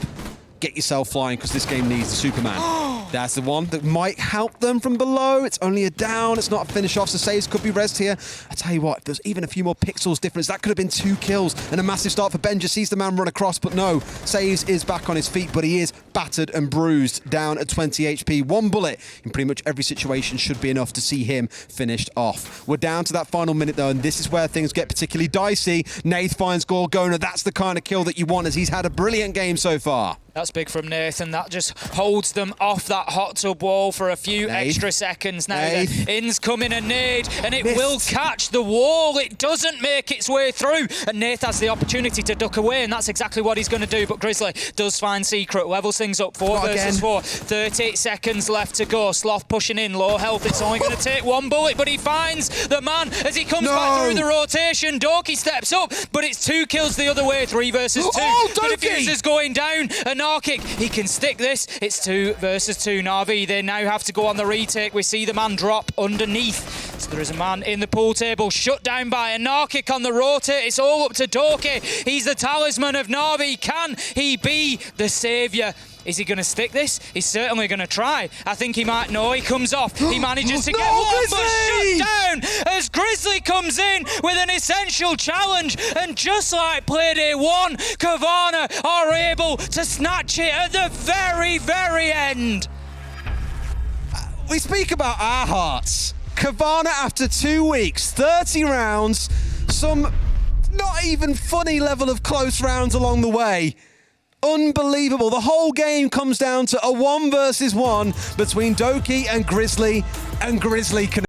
Get yourself flying, because this game needs the Superman. That's the one that might help them from below. It's only a down. It's not a finish off, so saves could be rezzed here. I tell you what, if there's even a few more pixels difference, that could have been 2 kills and a massive start for Benja. Sees the man run across, but no. Saves is back on his feet, but he is battered and bruised, down at 20 HP. 1 bullet in pretty much every situation should be enough to see him finished off. We're down to that final minute, though, and this is where things get particularly dicey. Nath finds Gorgona. That's the kind of kill that you want, as he's had a brilliant game so far. That's big from Nathan. That just holds them off that hot tub wall for a few extra seconds. Now In's coming a nade, and it will catch the wall. It doesn't make its way through, and Nath has the opportunity to duck away, and that's exactly what he's going to do. But Grizzly does find Secret, levels things up. 4 versus 4. 30 seconds left to go. Sloth pushing in, low health. It's only going to take 1 bullet, but he finds the man as he comes back through the rotation. Doki steps up, but it's 2 kills the other way. 3 versus 2. The diffuser's going down. Anarchic, he can stick this. It's 2 versus 2. NAVI, they now have to go on the retake. We see the man drop underneath. So there is a man in the pool table, shut down by Anarchic on the rotate. It's all up to Doki. He's the talisman of NAVI. Can he be the saviour? Is he going to stick this? He's certainly going to try. I think he might know. He comes off. He manages to get one, but shut down as Grizzly comes in with an essential challenge. And just like Playday 1, Cowana are able to snatch it at the very, very end. We speak about our hearts. Cowana, after 2 weeks, 30 rounds, some not even funny level of close rounds along the way. Unbelievable. The whole game comes down to a 1 versus 1 between Doki and Grizzly can